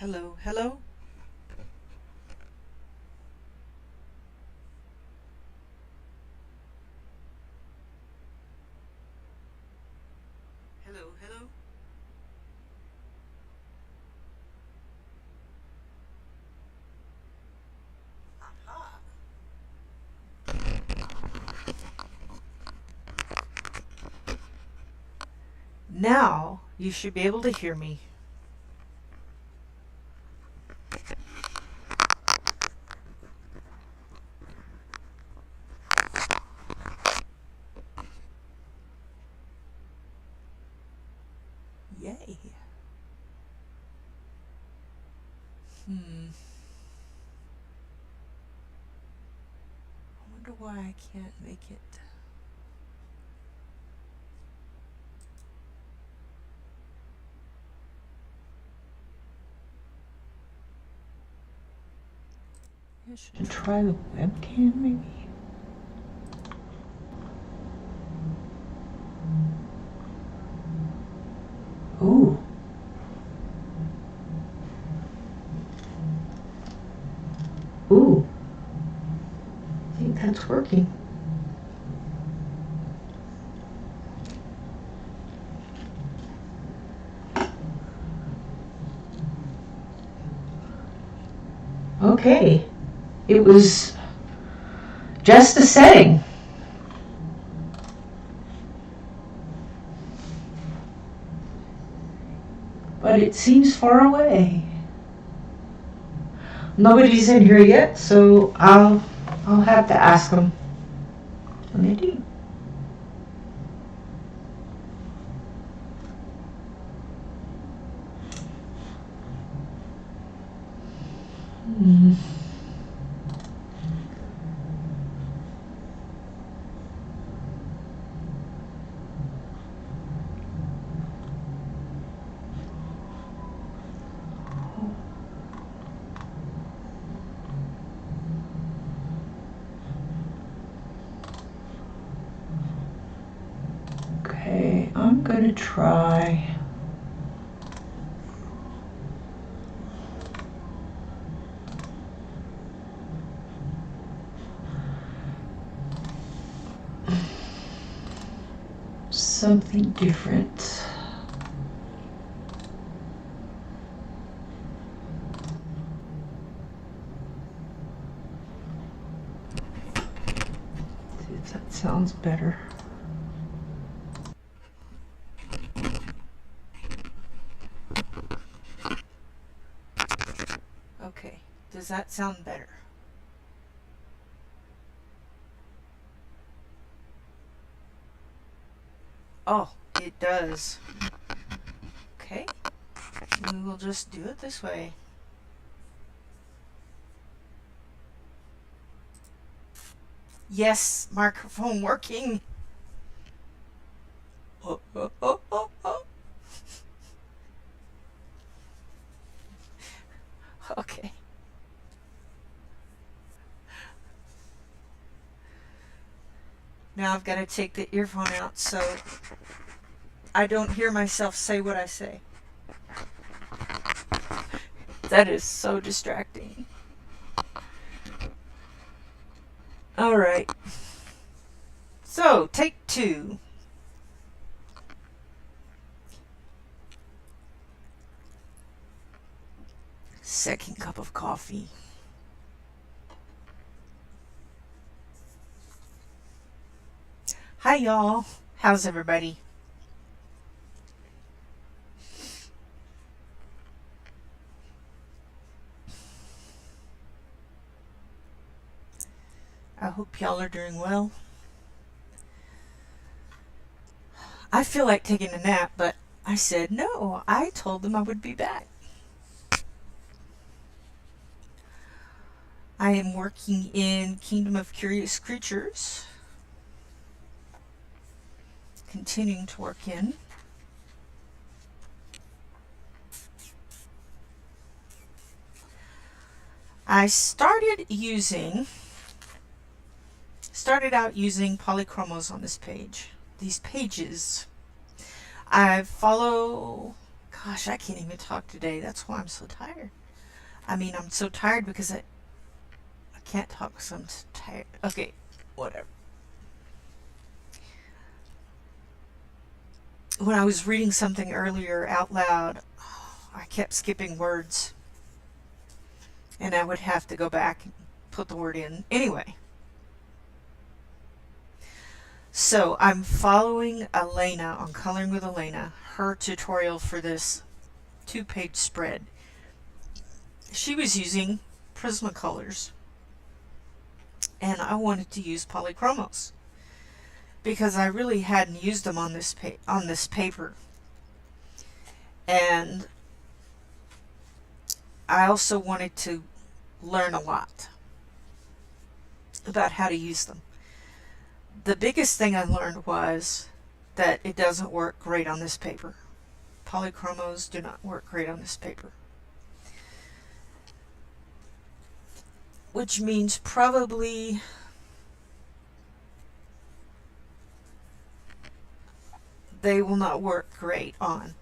Hello, hello. Hello, hello. Aha. Now you should be able to hear me. Yay. Hmm. I wonder why I can't make it. I should try the webcam maybe. Ooh. Ooh. I think that's working. Okay. It was just a setting. But it seems far away. Nobody's in here yet, so I'll have to ask them when they do. Hmm. Okay, I'm gonna try. Something different. See if that sounds better. Okay, does that sound better? Oh, it does. Okay, we will just do it this way. Yes, microphone working. Oh, oh, oh, oh, oh. Okay. Now I've got to take the earphone out so I don't hear myself say what I say. That is so distracting. All right. So, take two. Second cup of coffee. Hi, y'all. How's everybody? I hope y'all are doing well. I feel like taking a nap, but I said no. I told them I would be back. I am working in Kingdom of Curious Creatures. Continuing to work in. I started out using polychromos on this page. These pages. I follow Gosh, I can't even talk today. That's why I'm so tired. I mean, I'm so tired because I can't talk because I'm so tired. Okay, whatever. When I was reading something earlier out loud, I kept skipping words. And I would have to go back and put the word in. Anyway. So I'm following Elena on Coloring with Elena, her tutorial for this 2-page spread. She was using Prismacolors, and I wanted to use polychromos because I really hadn't used them on this paper. And I also wanted to learn a lot about how to use them. The biggest thing I learned was that it doesn't work great on this paper. Polychromos do not work great on this paper. Which means probably they will not work great on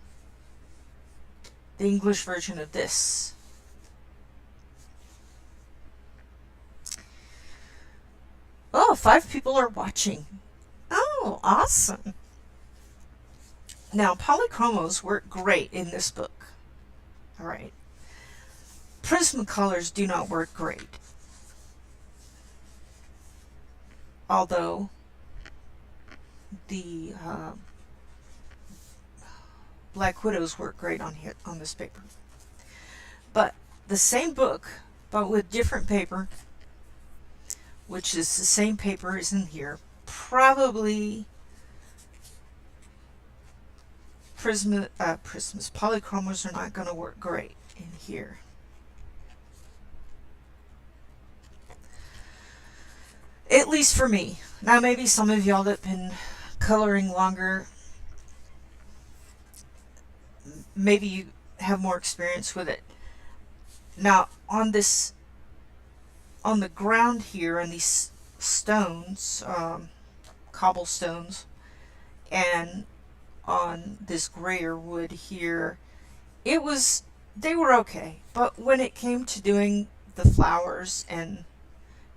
the English version of this. Oh, 5 people are watching. Oh, awesome. Now, polychromos work great in this book. All right. Prismacolors do not work great. Although the Black Widows work great on this paper. But the same book, but with different paper, which is the same paper as in here, probably polychromos are not going to work great in here. At least for me. Now maybe some of y'all that have been coloring longer, maybe you have more experience with it. Now on the ground here, on these stones, cobblestones, and on this grayer wood here, they were okay. But when it came to doing the flowers and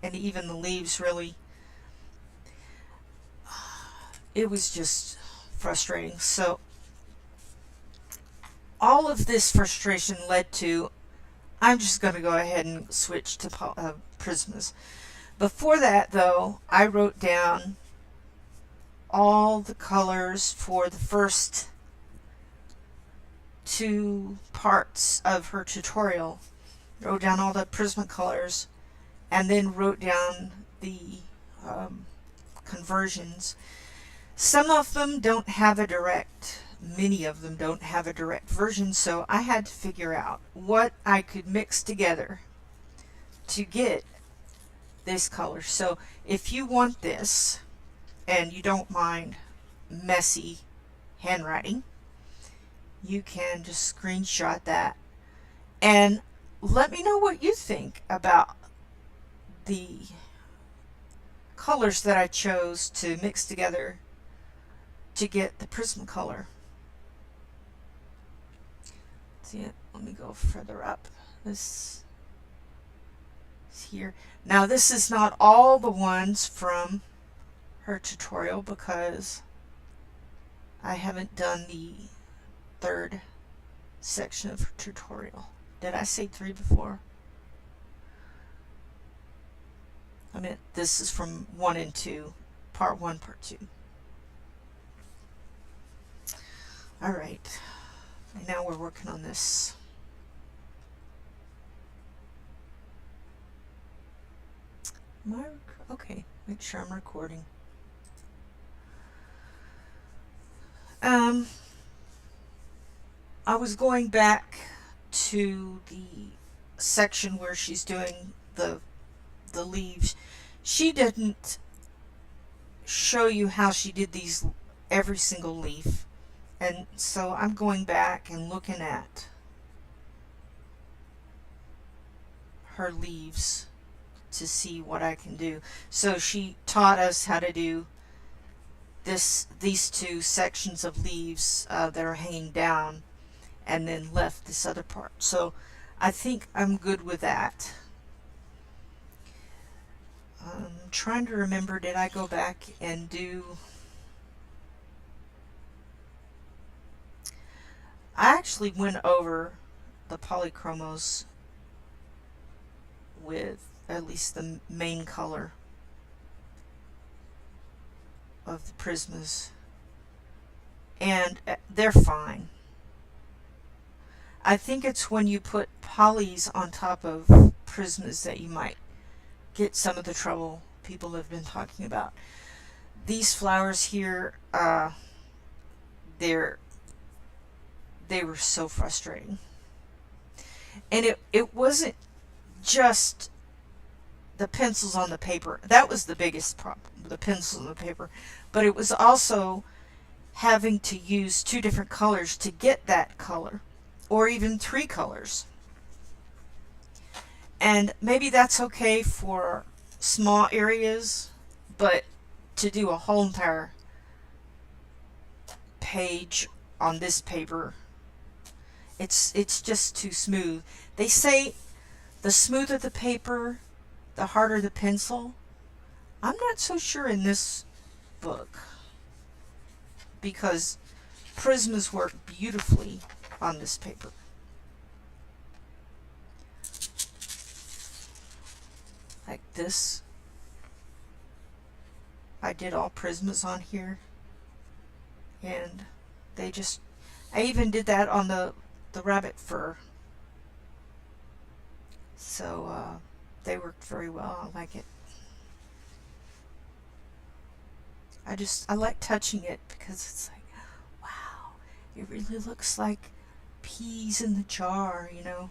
even the leaves, really, it was just frustrating. So all of this frustration led to, I'm just going to go ahead and switch to Prismas. Before that, though, I wrote down all the colors for the first 2 parts of her tutorial. Wrote down all the Prismacolors, and then wrote down the conversions. Some of them don't have a direct, many of them don't have a direct version, so I had to figure out what I could mix together to get this color. So if you want this, and you don't mind messy handwriting, you can just screenshot that and let me know what you think about the colors that I chose to mix together to get the Prismacolor. See, let me go further up. This is here. Now this is not all the ones from her tutorial because I haven't done the 3rd section of her tutorial. Did I say 3 before? I mean, this is from 1 and 2, part 1, part 2. All right, and now we're working on this. Okay, make sure I'm recording. I was going back to the section where she's doing the leaves. She didn't show you how she did these every single leaf, and so I'm going back and looking at her leaves to see what I can do. So she taught us how to do these 2 sections of leaves that are hanging down, and then left this other part. So I think I'm good with that. I'm trying to remember, did I go back and do... I actually went over the polychromos with at least the main color of the Prismas, and they're fine. I think it's when you put polys on top of Prismas that you might get some of the trouble people have been talking about. These flowers here, they were so frustrating. And it wasn't just the pencils on the paper. That was the biggest problem, the pencils on the paper. But it was also having to use 2 different colors to get that color, or even 3 colors. And maybe that's okay for small areas, but to do a whole entire page on this paper, it's just too smooth. They say the smoother the paper, the harder the pencil. I'm not so sure in this book, because Prismas work beautifully on this paper. Like this. I did all Prismas on here, and they just... I even did that on the rabbit fur. So they worked very well. I like it. I like touching it because it's like, wow, it really looks like peas in the jar, you know.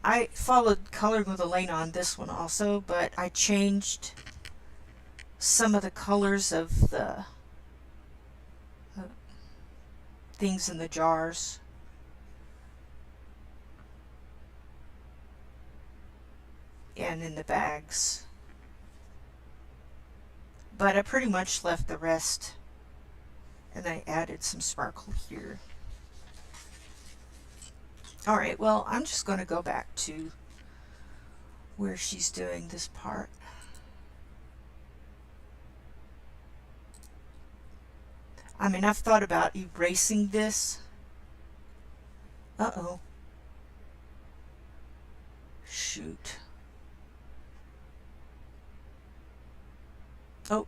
I followed Coloring with Elena on this one also, but I changed some of the colors of the things in the jars. And in the bags. But I pretty much left the rest, and I added some sparkle here. Alright, well, I'm just going to go back to where she's doing this part. I mean, I've thought about erasing this. Uh-oh. Shoot. Oh.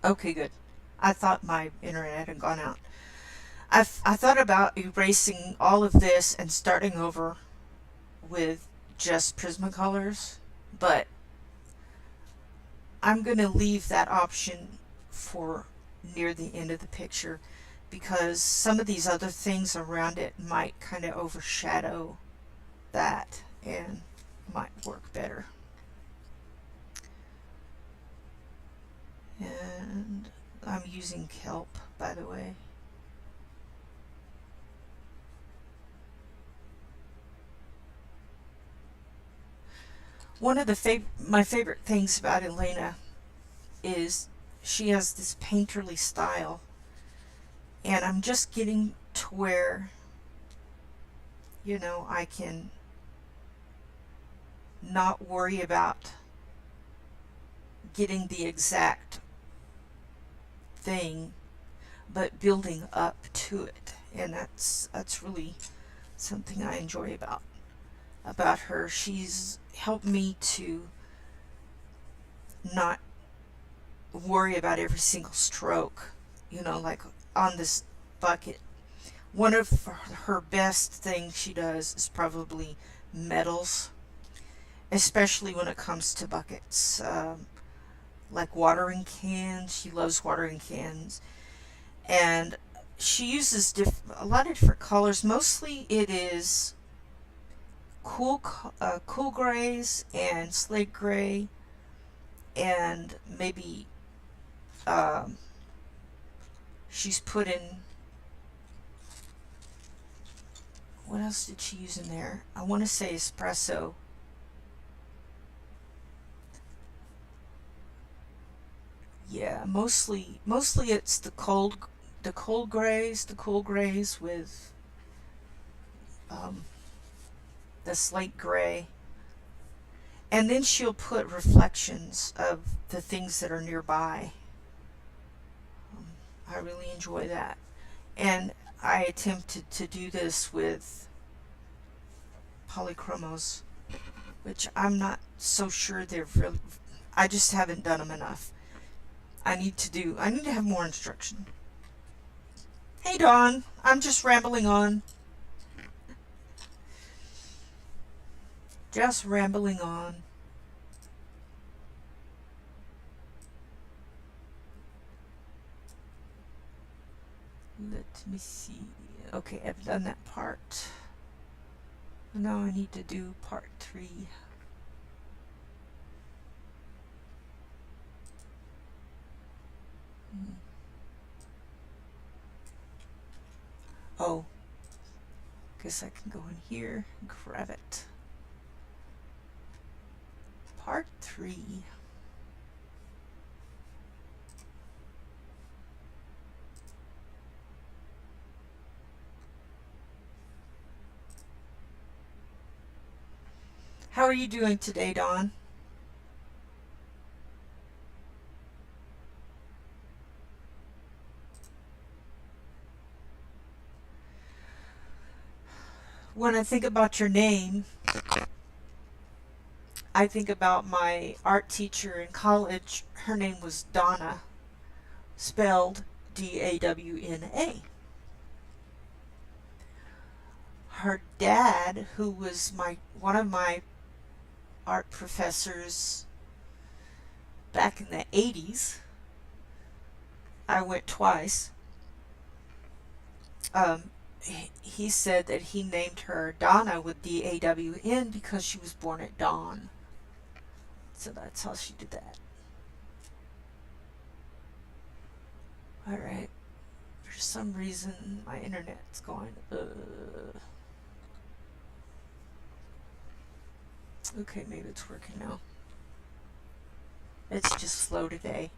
Okay, good. I thought my internet had gone out. I thought about erasing all of this and starting over with just Prismacolors, but I'm going to leave that option for near the end of the picture, because some of these other things around it might kind of overshadow that and might work better. And I'm using kelp, by the way. One of my favorite things about Elena is she has this painterly style, and I'm just getting to where, you know, I can not worry about getting the exact thing, but building up to it. And that's really something I enjoy about her. She's helped me to not worry about every single stroke, you know, like on this bucket. One of her best things she does is probably metals, especially when it comes to buckets. Like watering cans. She loves watering cans, and she uses a lot of different colors. Mostly it is cool grays and slate gray, and maybe she's put in, what else did she use in there? I want to say espresso. Yeah, mostly it's the cold the cool grays with the slate gray. And then she'll put reflections of the things that are nearby. I really enjoy that. And I attempted to do this with polychromos, which I'm not so sure they're really, I just haven't done them enough. I need to have more instruction. Hey Dawn, I'm just rambling on. Just rambling on. Let me see. Okay, I've done that part. Now I need to do part 3. Oh, guess I can go in here and grab it. Part 3. How are you doing today, Dawn? When I think about your name, I think about my art teacher in college. Her name was Donna, spelled D-A-W-N-A. Her dad, who was one of my art professors back in the 80s, I went twice. He said that he named her Donna with D-A-W-N because she was born at dawn. So that's how she did that. Alright. For some reason, my internet's going... Okay, maybe it's working now. It's just slow today.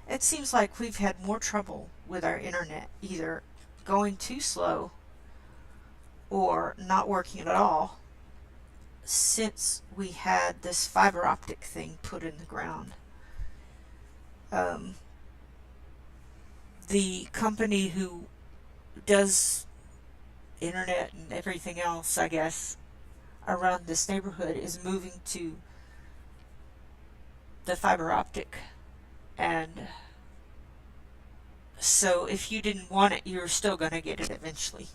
It seems like we've had more trouble with our internet, either going too slow or not working at all, since we had this fiber optic thing put in the ground. The company who does internet and everything else, I guess, around this neighborhood is moving to the fiber optic, and so if you didn't want it, you're still going to get it eventually.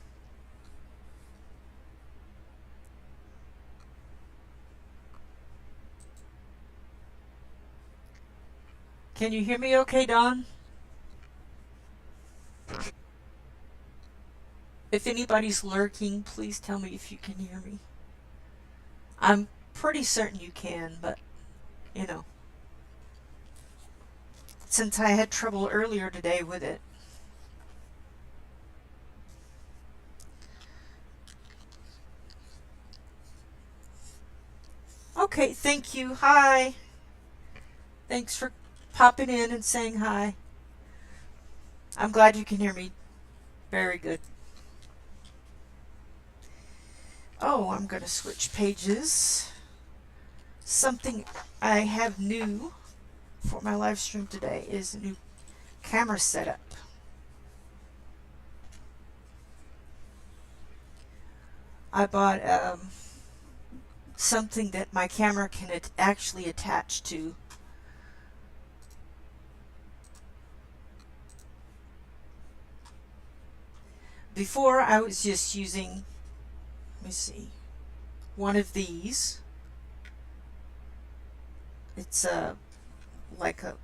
Can you hear me okay, Dawn? If anybody's lurking, please tell me if you can hear me. I'm pretty certain you can, but, you know, since I had trouble earlier today with it. Okay, thank you. Hi. Thanks for popping in and saying hi. I'm glad you can hear me. Very good. Oh, I'm going to switch pages. Something I have new for my live stream today is a new camera setup. I bought something that my camera can actually attach to. Before I was just using, let me see, one of these. It's like a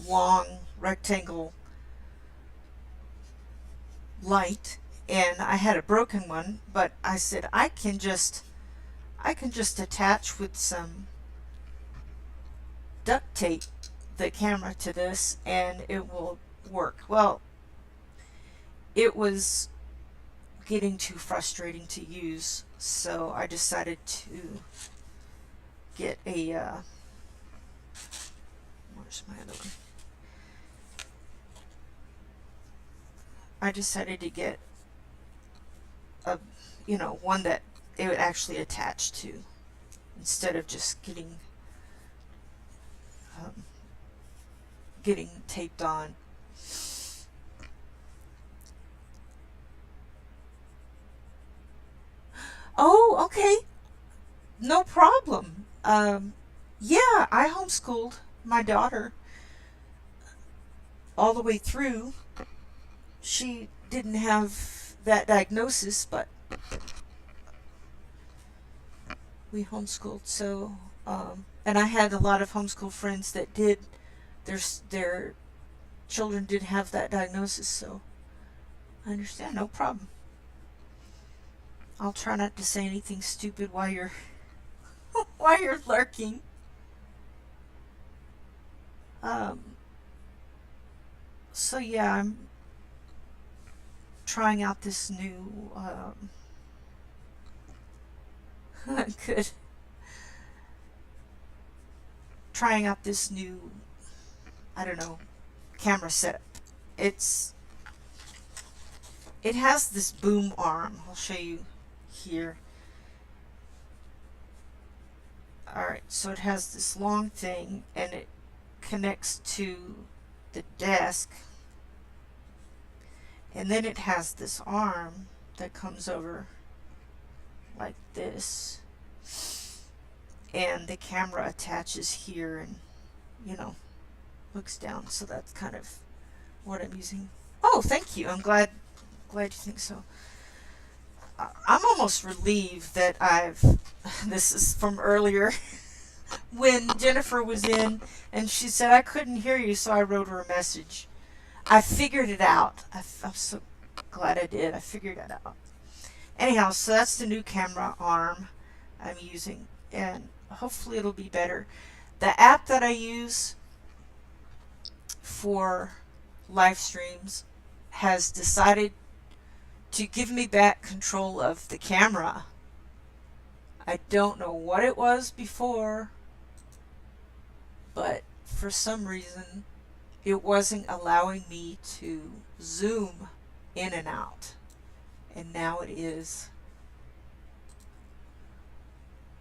long rectangle light, and I had a broken one, but I said I can just attach with some duct tape the camera to this and it will work. Well, it was getting too frustrating to use, so I decided to get a where's my other one? I decided to get a, one that it would actually attach to instead of just um, getting taped on. Oh, okay. No problem. Yeah, I homeschooled my daughter all the way through. She didn't have that diagnosis, but we homeschooled. So, and I had a lot of homeschool friends that did. Their children did have that diagnosis, so I understand. No problem. I'll try not to say anything stupid while you're while you're lurking. Um, so yeah, I'm trying out this new good trying out this new, I don't know, camera setup. It's it has this boom arm. I'll show you here. Alright, so it has this long thing and it connects to the desk, and then it has this arm that comes over like this, and the camera attaches here and looks down. So that's kind of what I'm using. Oh, thank you. I'm glad you think so. I'm almost relieved that I've this is from earlier when Jennifer was in and she said I couldn't hear you, so I wrote her a message. I figured it out. I'm so glad I did. I figured it out. Anyhow, so that's the new camera arm I'm using, and hopefully it'll be better. The app that I use for live streams has decided to give me back control of the camera. I don't know what it was before, but for some reason it wasn't allowing me to zoom in and out, and now it is.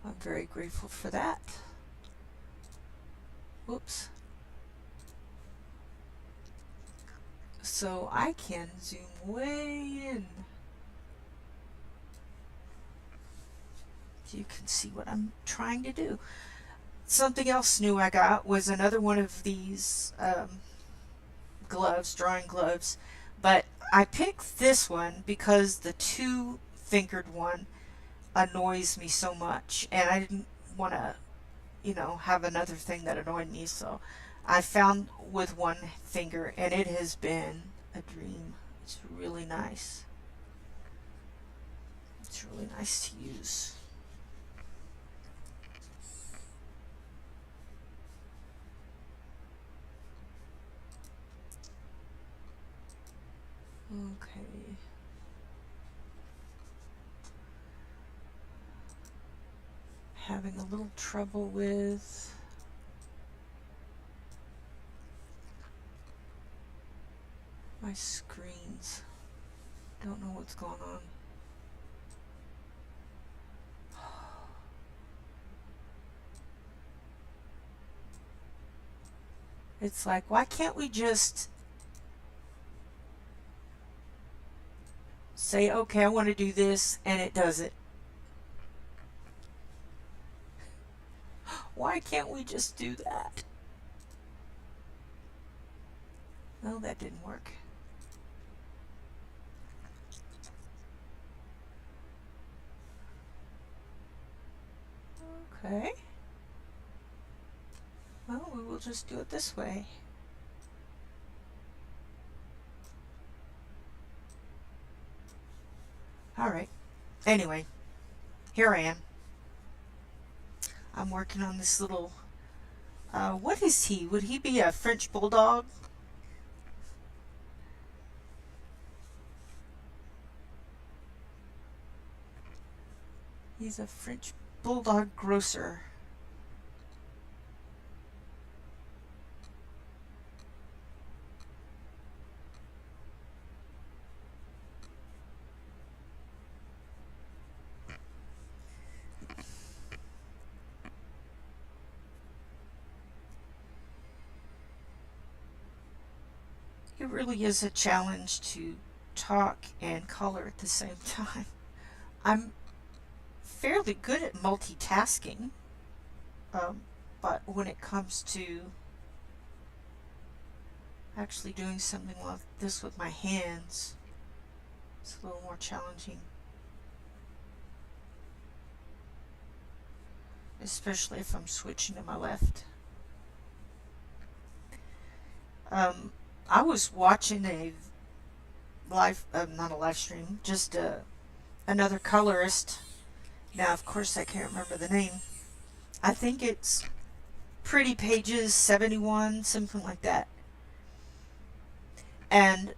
I'm very grateful for that. Whoops. So I can zoom way in. So you can see what I'm trying to do. Something else new I got was another one of these gloves, drawing gloves, but I picked this one because the two-fingered one annoys me so much, and I didn't want to, have another thing that annoyed me, so I found with one finger, and it has been a dream. It's really nice. It's really nice to use. Okay. Having a little trouble with my screens. Don't know what's going on. It's like, why can't we just say, okay, I want to do this, and it does it? Why can't we just do that? No, that didn't work. Okay. Well, we will just do it this way. Alright. Anyway, here I am. I'm working on this little, what is he? Would he be a French bulldog? He's a French bulldog grocer. It really is a challenge to talk and color at the same time. I'm fairly good at multitasking, um, but when it comes to actually doing something like this with my hands, it's a little more challenging, especially if I'm switching to my left. I was watching a not a live stream, just another colorist. Now, of course, I can't remember the name. I think it's Pretty Pages 71, something like that. And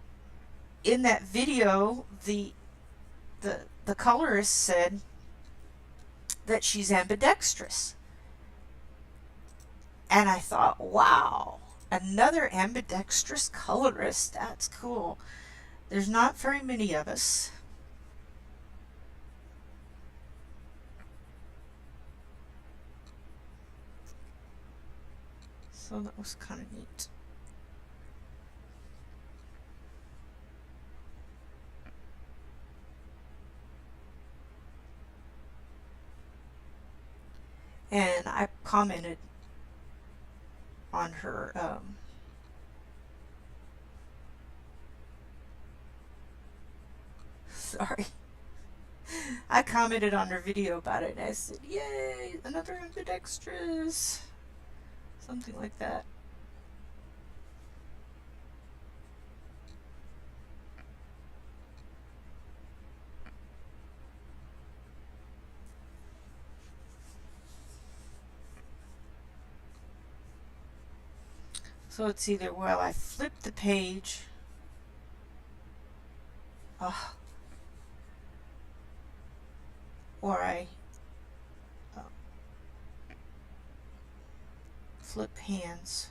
in that video, the colorist said that she's ambidextrous. And I thought, wow, another ambidextrous colorist. That's cool. There's not very many of us. So that was kind of neat. And I commented on her sorry. I commented on her video about it and I said, yay, another ambidextrous. Something like that. So it's either, well, I flip the page, or I flip hands.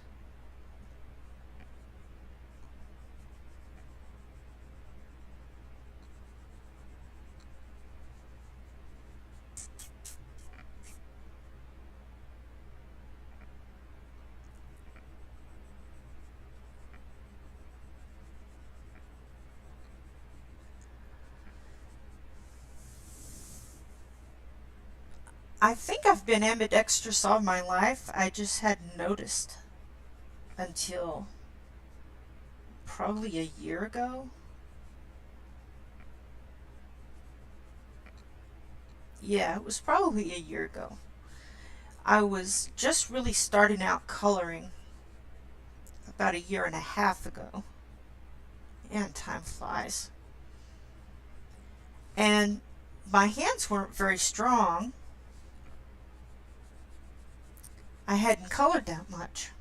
I think I've been ambidextrous all my life. I just hadn't noticed until probably a year ago. Yeah, it was probably a year ago. I was just really starting out coloring about a year and a half ago. And time flies. And my hands weren't very strong. I hadn't colored that much.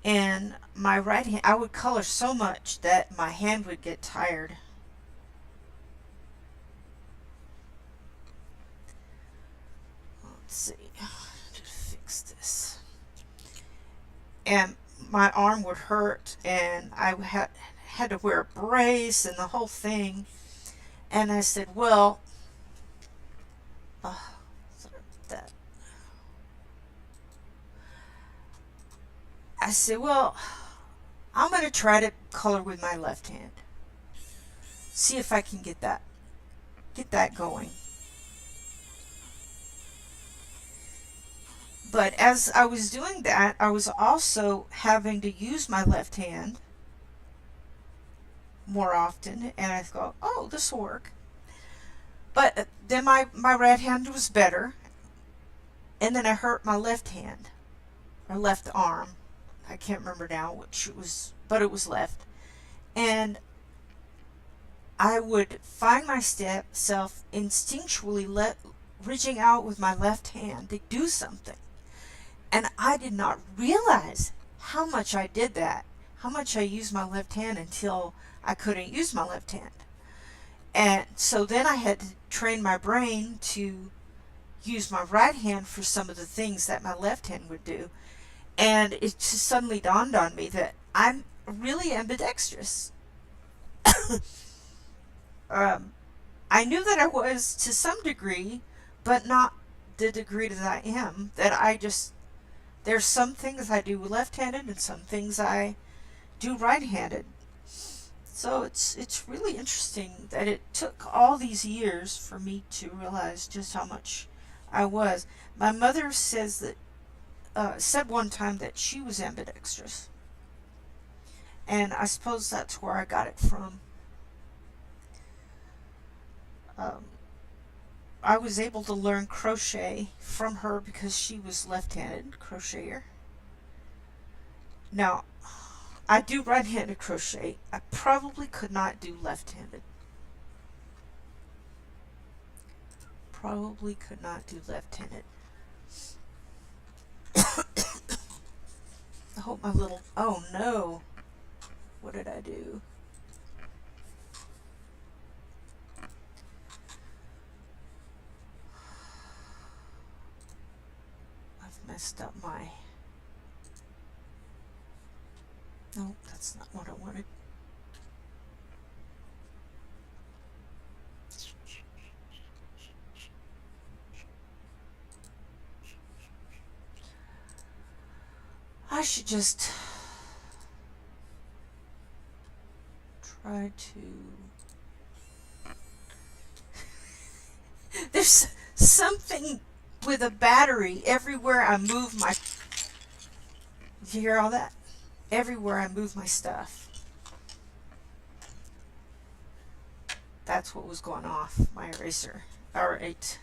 And my right hand, I would color so much that my hand would get tired. Let's see, just fix this. And my arm would hurt, and I had to wear a brace and the whole thing. And I said, well, sorry about that. I said, well, I'm going to try to color with my left hand. See if I can get that going. But as I was doing that, I was also having to use my left hand more often, and I thought, oh, this will work. But then my right hand was better, and then I hurt my left hand, or left arm. I can't remember now which it was, but it was left. And I would find myself instinctually reaching out with my left hand to do something. And I did not realize how much I did that, how much I used my left hand until I couldn't use my left hand. And so then I had to train my brain to use my right hand for some of the things that my left hand would do. And it just suddenly dawned on me that I'm really ambidextrous. I knew that I was to some degree, but not the degree that I am, that I just There's some things I do left-handed and some things I do right-handed. So it's really interesting that it took all these years for me to realize just how much I was. My mother said one time that she was ambidextrous, and I suppose that's where I got it from. Um, I was able to learn crochet from her because she was left-handed crocheter. Now, I do right-handed crochet. I probably could not do left-handed. Probably could not do left-handed. I hope my little... Oh no! What did I do? I've messed up my... No, that's not what I wanted. I should just try to... There's something with a battery everywhere I move my... Did you hear all that? Everywhere I move my stuff. That's what was going off my eraser. Alright,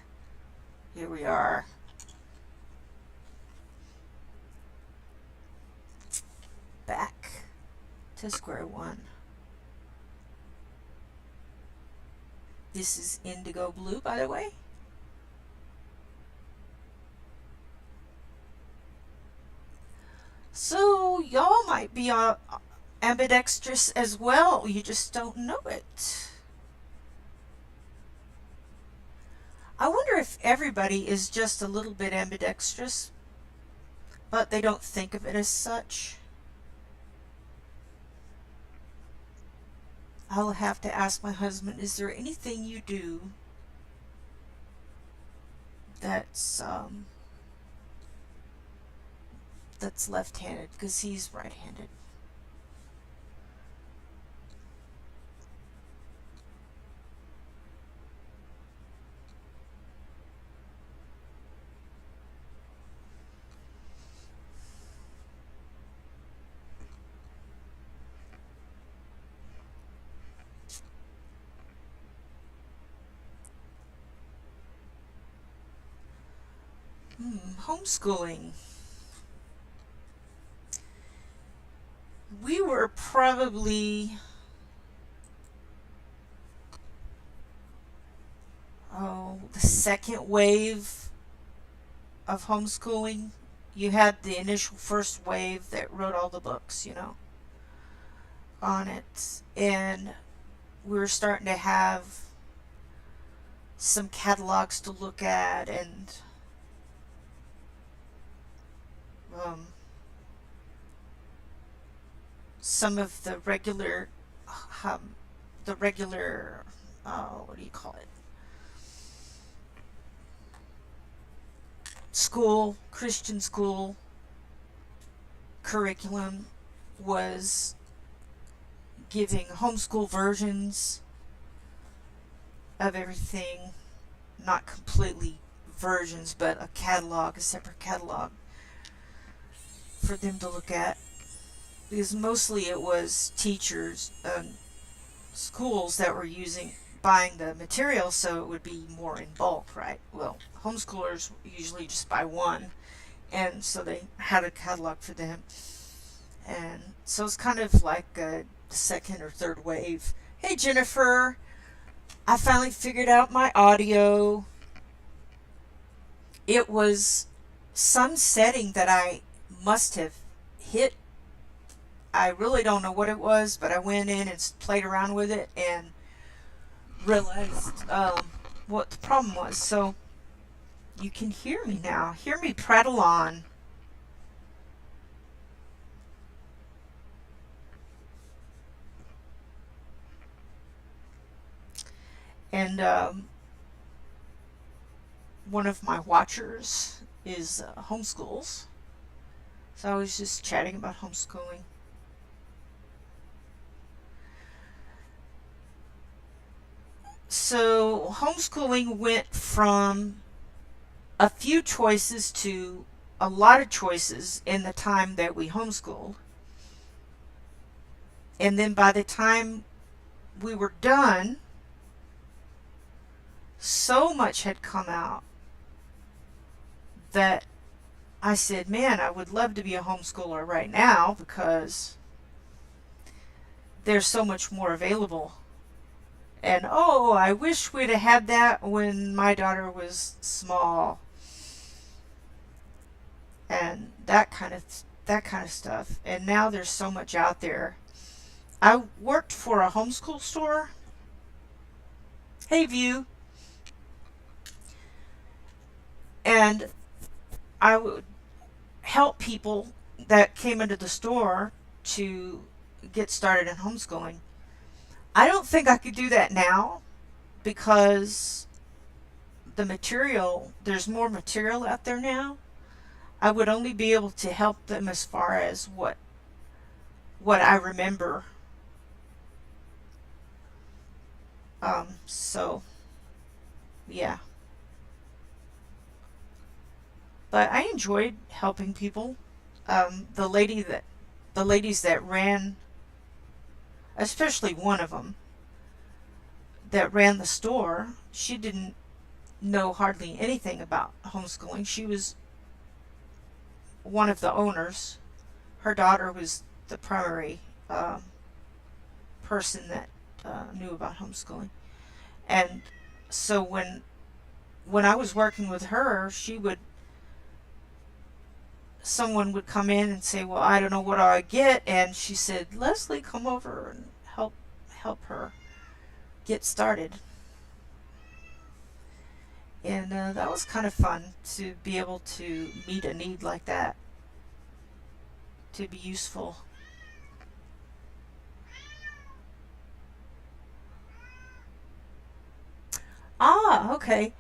here we are. Back to square one. This is indigo blue, by the way. So y'all might be ambidextrous as well. You just don't know it. I wonder if everybody is just a little bit ambidextrous, but they don't think of it as such. I'll have to ask my husband, is there anything you do that's left-handed? Because he's right-handed. Homeschooling. We were probably, the second wave of homeschooling. You had the initial first wave that wrote all the books, on it. And we were starting to have some catalogs to look at, and some of the regular, what do you call it? Christian school curriculum was giving homeschool versions of everything, not completely versions, but a separate catalog for them to look at, because mostly it was teachers, schools that were buying the material, so it would be more in bulk, right? Well, homeschoolers usually just buy one, and so they had a catalog for them. And so it's kind of like a second or third wave. Hey Jennifer, I finally figured out my audio. It was some setting that I must have hit. I really don't know what it was, but I went in and played around with it and realized what the problem was. So you can hear me now. Hear me prattle on. And one of my watchers is homeschools. So I was just chatting about homeschooling. So homeschooling went from a few choices to a lot of choices in the time that we homeschooled. And then by the time we were done, so much had come out that I said, man, I would love to be a homeschooler right now because there's so much more available. And oh, I wish we'd have had that when my daughter was small. And that kind of stuff. And now there's so much out there. I worked for a homeschool store. Hey, View. And I would help people that came into the store to get started in homeschooling. I don't think I could do that now because there's more material out there now. I would only be able to help them as far as what I remember. So yeah. But I enjoyed helping people. The ladies that ran, especially one of them that ran the store, she didn't know hardly anything about homeschooling. She was one of the owners. Her daughter was the primary person that knew about homeschooling. And so when I was working with her, someone would come in and say, "Well, I don't know what do I get," and she said, "Leslie, come over and help her get started." And that was kind of fun to be able to meet a need like that, to be useful. Ah, okay.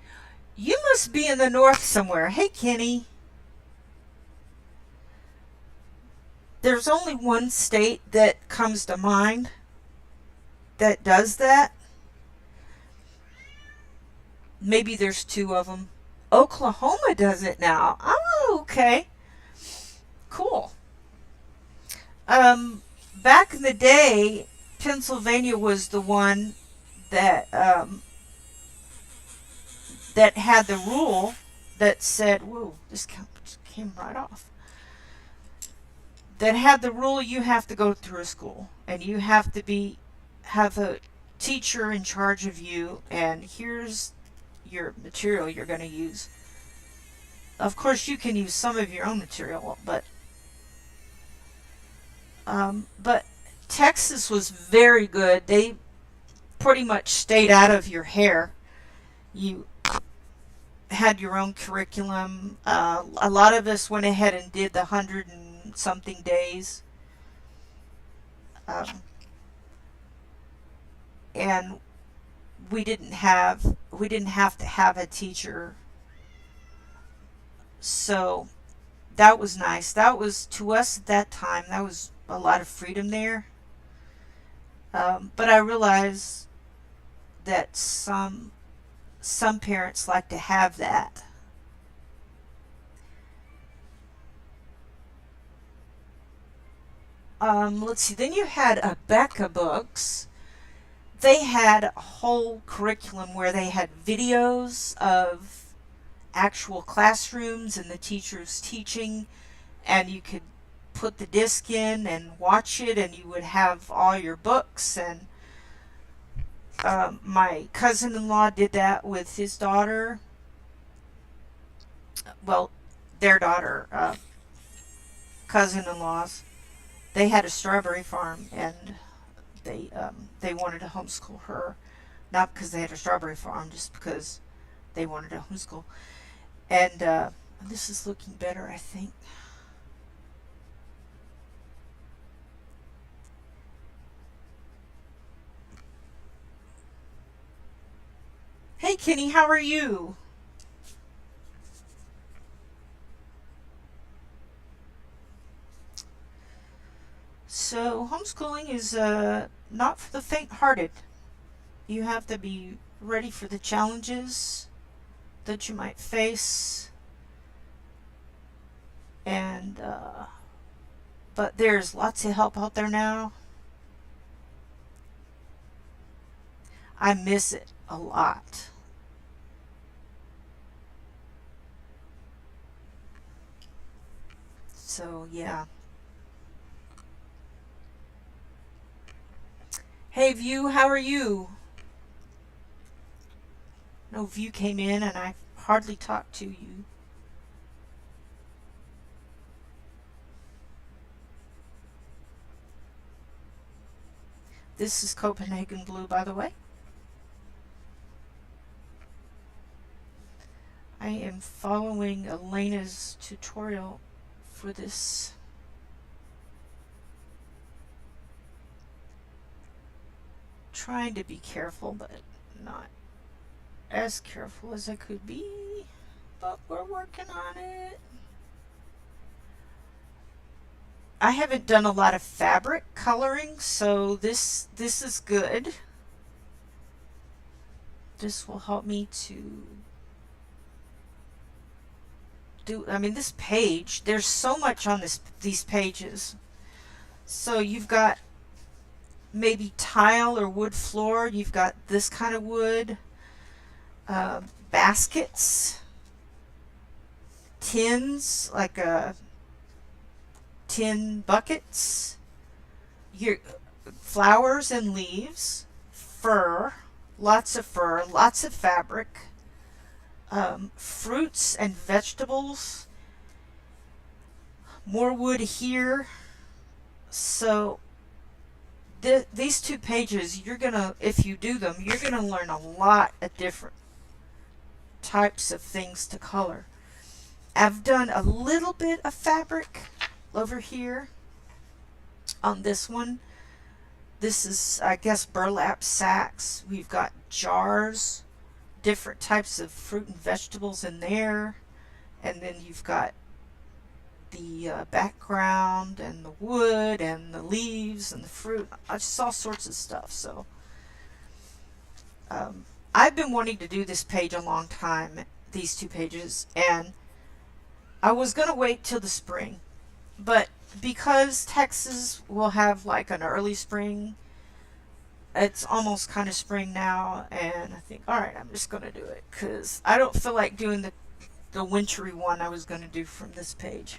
You must be in the north somewhere. Hey, Kenny. There's only one state that comes to mind that does that. Maybe there's two of them. Oklahoma does it now. Oh, okay. Cool. Um, Back in the day, Pennsylvania was the one that that had the rule that said, "Whoa, this came right off." That had the rule you have to go through a school and you have to have a teacher in charge of you, and here's your material you're going to use. Of course, you can use some of your own material, but Texas was very good. They pretty much stayed out of your hair. You had your own curriculum. A lot of us went ahead and did the 100 and something days, um, and we didn't have to have a teacher. So that was nice. That was, to us at that time, that was a lot of freedom there. But I realize that some parents like to have that. Let's see. Then you had Abeka books. They had a whole curriculum where they had videos of actual classrooms and the teachers teaching, and you could put the disc in and watch it, and you would have all your books. And my cousin-in-law did that with his daughter. Well, their daughter, cousin-in-laws. They had a strawberry farm, and they wanted to homeschool her, not because they had a strawberry farm, just because they wanted to homeschool. And this is looking better, I think. Hey, Kenny, how are you? So homeschooling is not for the faint-hearted. You have to be ready for the challenges that you might face, and but there's lots of help out there now. I miss it a lot. So yeah. Hey View, how are you? No, View came in and I hardly talked to you. This is Copenhagen Blue, by the way. I am following Elena's tutorial for this. Trying to be careful, but not as careful as I could be. But we're working on it. I haven't done a lot of fabric coloring, so this is good. This will help me to do, I mean, this page, there's so much on these pages. So you've got maybe tile or wood floor, you've got this kind of wood, baskets, tins, like tin buckets, your flowers and leaves, fur, lots of fabric, fruits and vegetables, more wood here. So these two pages, you're gonna, if you do them, you're gonna learn a lot of different types of things to color. I've done a little bit of fabric over here on this one. This is, I guess, burlap sacks. We've got jars, different types of fruit and vegetables in there, and then you've got the background and the wood and the leaves and the fruit, just all sorts of stuff. So I've been wanting to do this page a long time, these two pages, and I was going to wait till the spring, but because Texas will have like an early spring, it's almost kind of spring now, and I think, alright, I'm just going to do it, because I don't feel like doing the wintry one I was going to do from this page.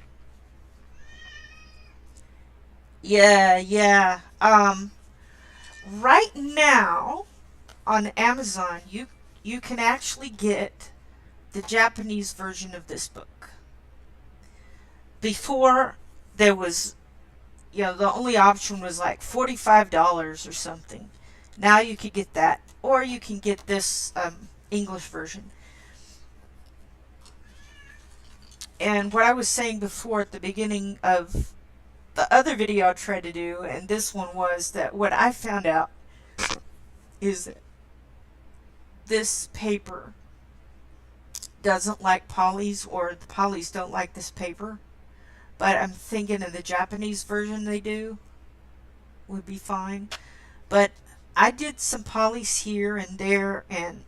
Yeah. Right now on Amazon, you can actually get the Japanese version of this book. Before, there was, the only option was like $45 or something. Now you could get that, or you can get this English version. And what I was saying before at the beginning of the other video I tried to do, and this one, was that what I found out is that this paper doesn't like polys, or the polys don't like this paper. But I'm thinking in the Japanese version they do, would be fine. But I did some polys here and there, and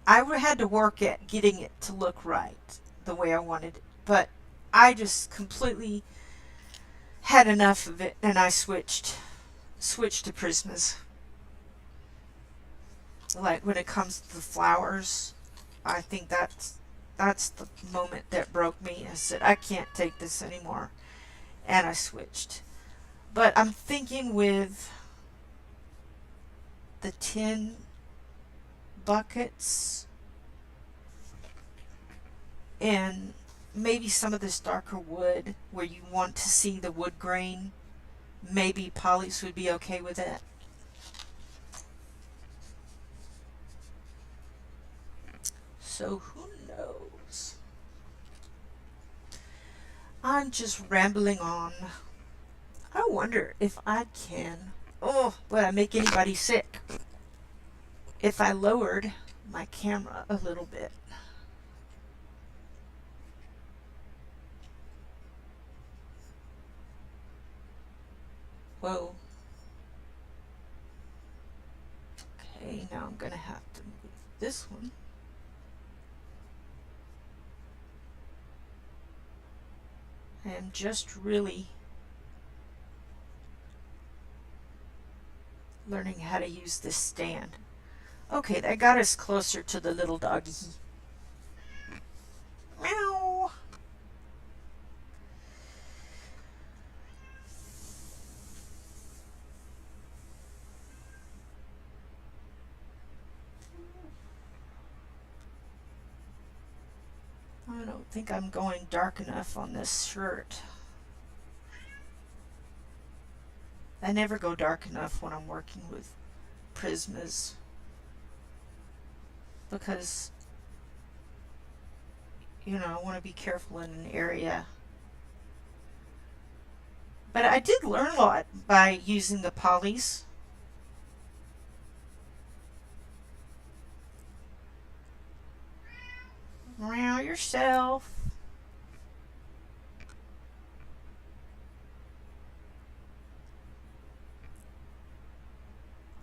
I had to work at getting it to look right the way I wanted it. But I just completely had enough of it, and I switched to Prismas. Like when it comes to the flowers, I think that's the moment that broke me. I said, I can't take this anymore, and I switched. But I'm thinking with the tin buckets and maybe some of this darker wood where you want to see the wood grain, maybe polys would be okay with it. So who knows? I'm just rambling on. I wonder if I can, would I make anybody sick if I lowered my camera a little bit? Whoa. Okay, now I'm going to have to move this one. I am just really learning how to use this stand. Okay, that got us closer to the little doggy. Meow. I don't think I'm going dark enough on this shirt. I never go dark enough when I'm working with Prismas because, you know, I want to be careful in an area. But I did learn a lot by using the polys. Meow yourself.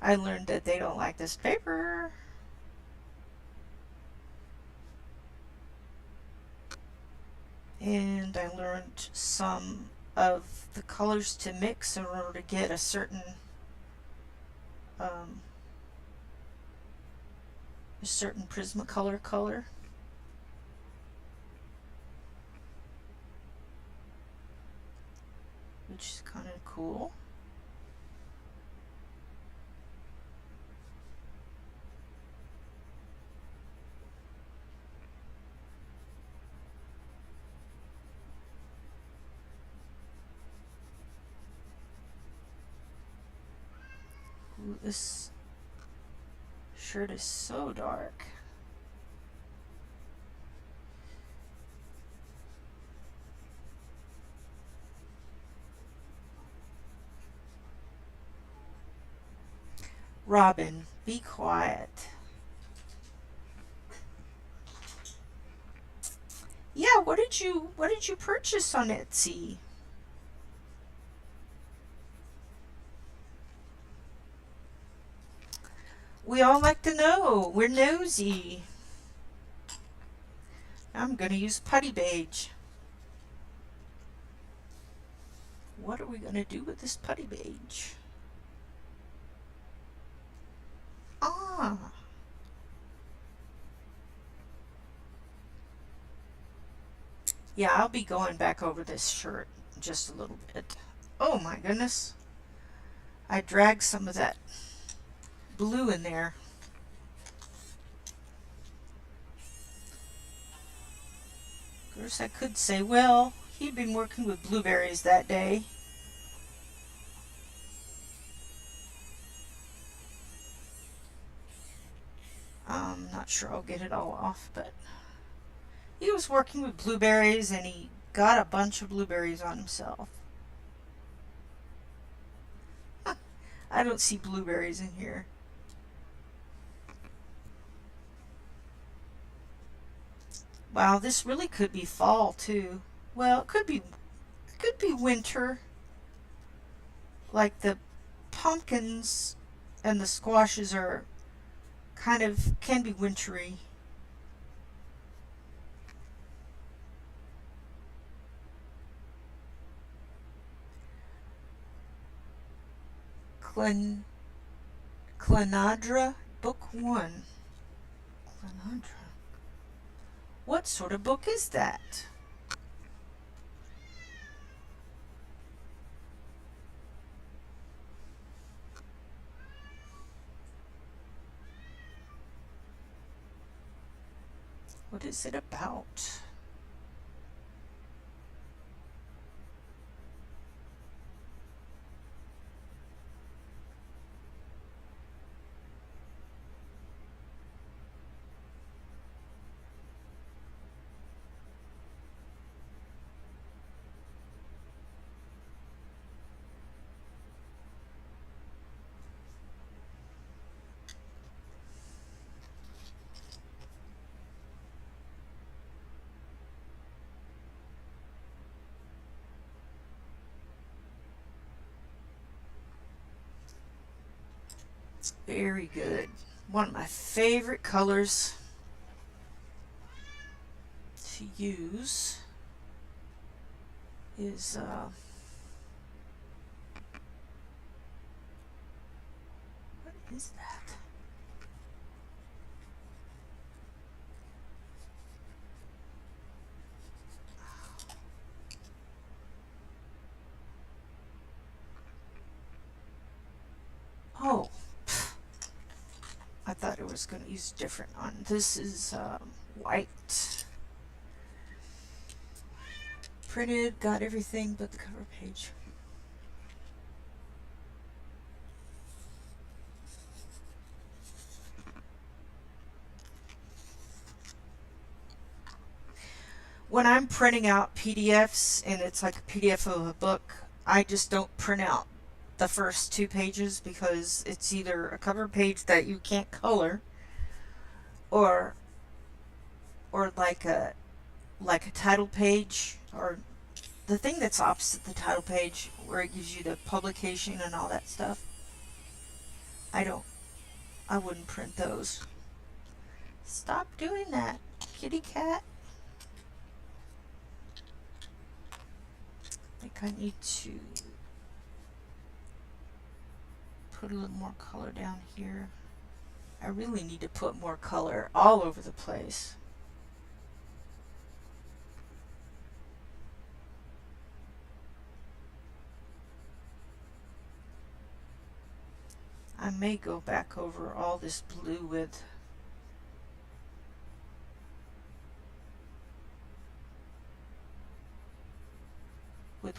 I learned that they don't like this paper. And I learned some of the colors to mix in order to get a certain Prismacolor color. Which is kind of cool. Ooh, this shirt is so dark. Robin, be quiet. Yeah, what did you purchase on Etsy? We all like to know. We're nosy. I'm going to use putty beige. What are we going to do with this putty beige? Ah. Yeah, I'll be going back over this shirt just a little bit. Oh my goodness. I dragged some of that blue in there. Of course, I could say, well, he'd been working with blueberries that day. I'm not sure I'll get it all off, but he was working with blueberries and he got a bunch of blueberries on himself. I don't see blueberries in here. Wow, this really could be fall too. Well, it could be winter. Like the pumpkins and the squashes are can be wintry. Clenadra, Book 1. Clenadra. What sort of book is that? What is it about? Very good. One of my favorite colors to use is what is that? Oh, I thought it was going to use a different one. This is white. Printed, got everything but the cover page. When I'm printing out PDFs and it's like a PDF of a book, I just don't print out the first 2 pages because it's either a cover page that you can't color or like a title page, or the thing that's opposite the title page where it gives you the publication and all that stuff. I wouldn't print those. Stop doing that, kitty cat. I think I need to put a little more color down here. I really need to put more color all over the place. I may go back over all this blue with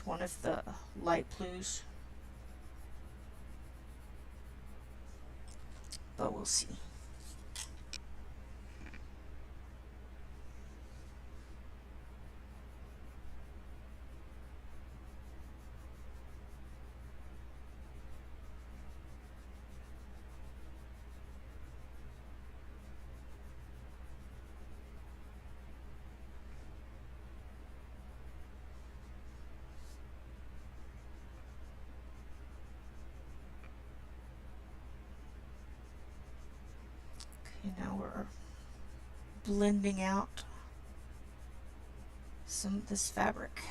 one of the light blues, but we'll see. Okay, now we're blending out some of this fabric.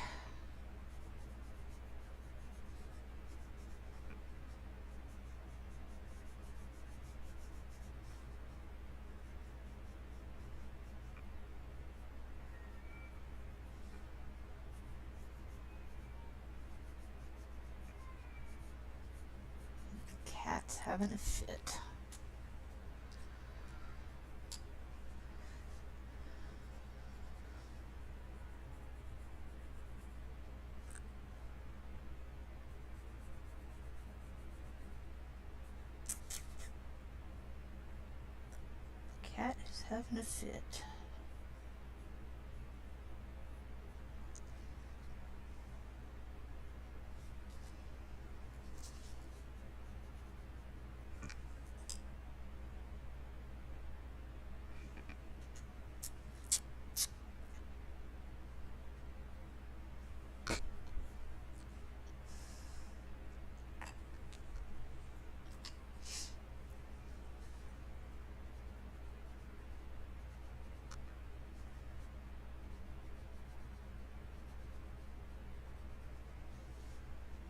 Cat's having a fit. Cat is having a fit.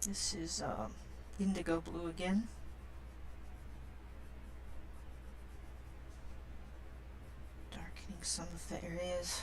This is indigo blue again. Darkening some of the areas.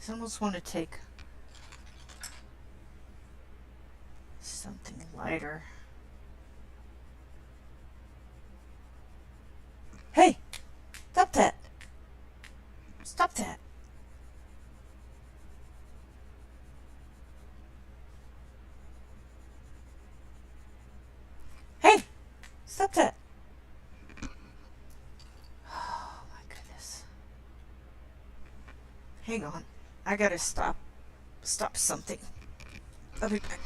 I almost want to take something lighter. Hey! Stop that! Stop that! Hey! Stop that! Hang on. I gotta stop something. I'll be back.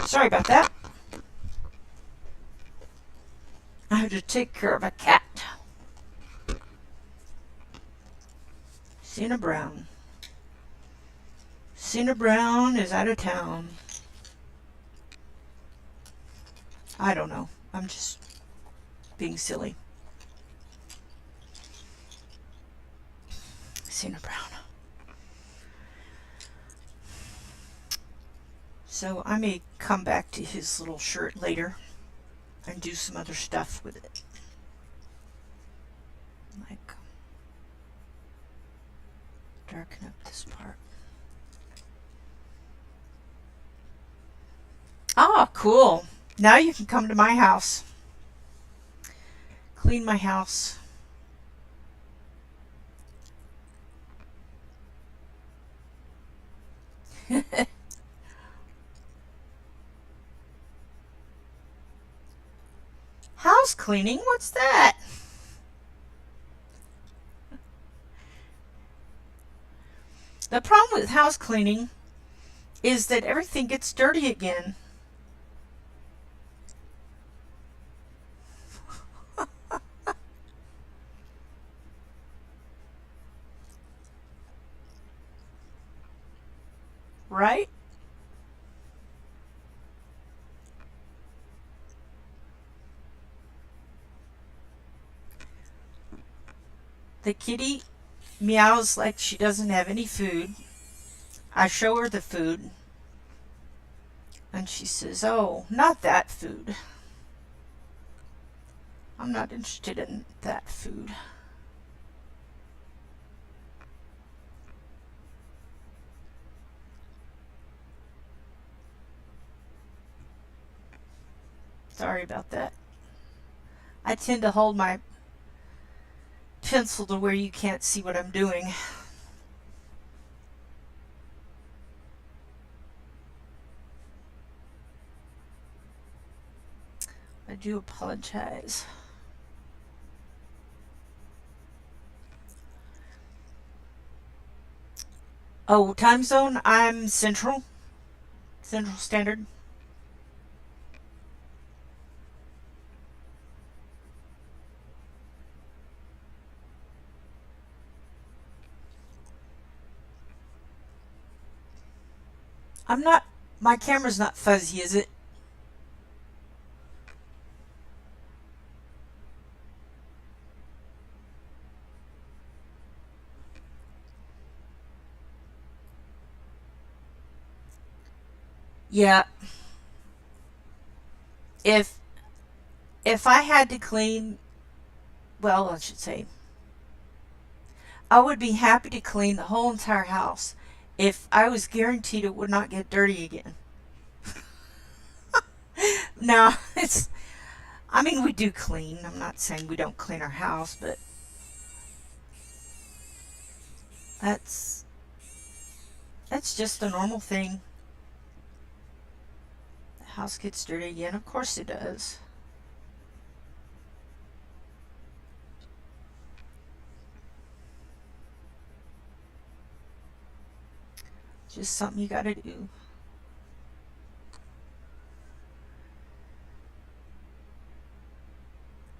Sorry about that. I had to take care of a cat. Cena Brown. Cena Brown is out of town. I don't know. I'm just being silly. Cena Brown. So I may come back to his little shirt later and do some other stuff with it. Like darken up this part. Ah, cool. Now you can come to my house. Clean my house. House cleaning? What's that? The problem with house cleaning is that everything gets dirty again. Right? The kitty meows like she doesn't have any food. I show her the food. And she says, "Oh, not that food. I'm not interested in that food." Sorry about that. I tend to hold my pencil to where you can't see what I'm doing. I do apologize. Oh, time zone? I'm Central Standard. I'm not, my camera's not fuzzy, is it? Yeah. If I had to clean, well, I should say, I would be happy to clean the whole entire house if I was guaranteed it would not get dirty again. No, I mean, we do clean. I'm not saying we don't clean our house, but that's That's just a normal thing. The house gets dirty again. Of course it does. Just something you gotta do.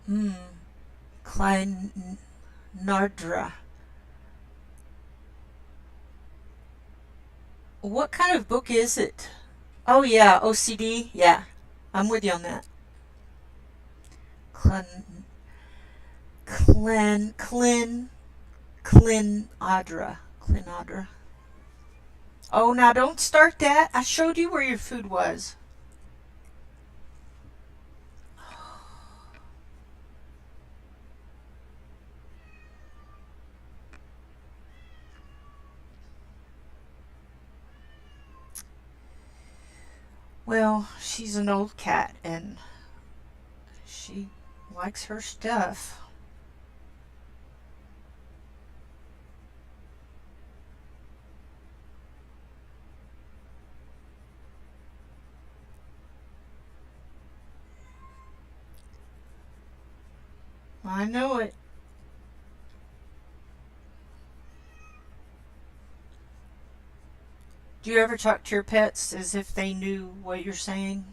Hmm. Klein Nardra. What kind of book is it? Oh yeah, OCD. Yeah, I'm with you on that. Clen, Clen, Clin, Clinadra. Clinadra. Oh, now don't start that. I showed you where your food was. Well, she's an old cat and she likes her stuff. I know it. Do you ever talk to your pets as if they knew what you're saying?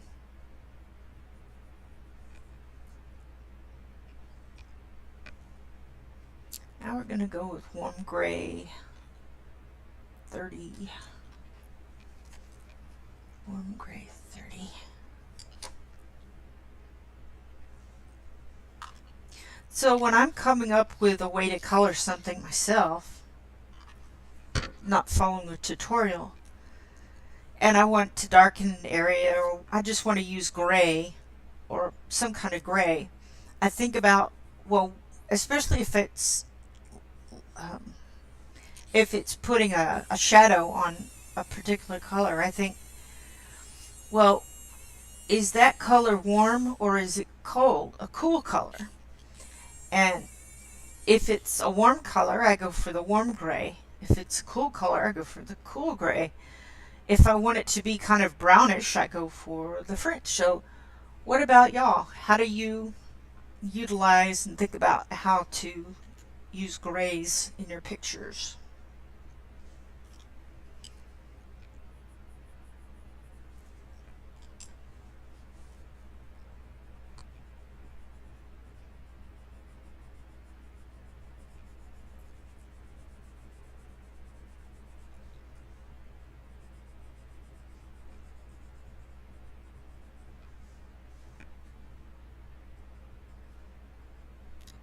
Now we're going to go with warm gray 30. Warm gray 30. So when I'm coming up with a way to color something myself, not following a tutorial, and I want to darken an area or I just want to use gray or some kind of gray, I think about, well, especially um, if it's putting a shadow on a particular color, I think, well, is that color warm or is it cold? A cool color. And if it's a warm color, I go for the warm gray. If it's a cool color, I go for the cool gray. If I want it to be kind of brownish, I go for the French. So, what about y'all? How do you utilize and think about how to use grays in your pictures?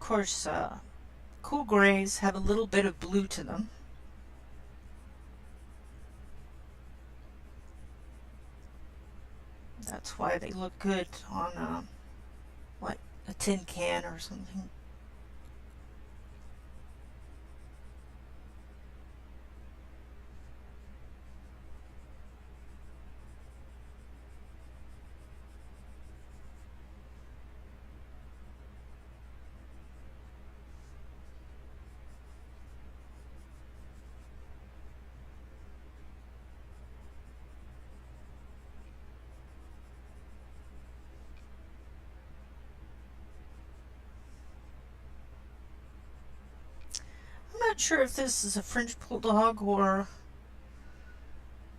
Of course, cool grays have a little bit of blue to them. That's why they look good on like a tin can or something. I'm not sure if this is a French Bulldog or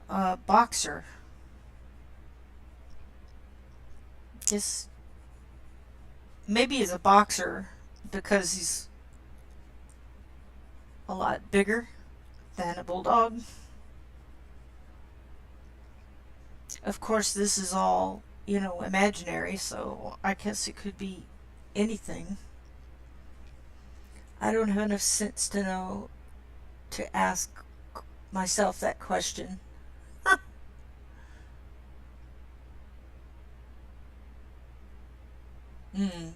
a boxer. This maybe is a boxer because he's a lot bigger than a bulldog. Of course, this is all, imaginary, so I guess it could be anything. I don't have enough sense to know to ask myself that question. Hmm.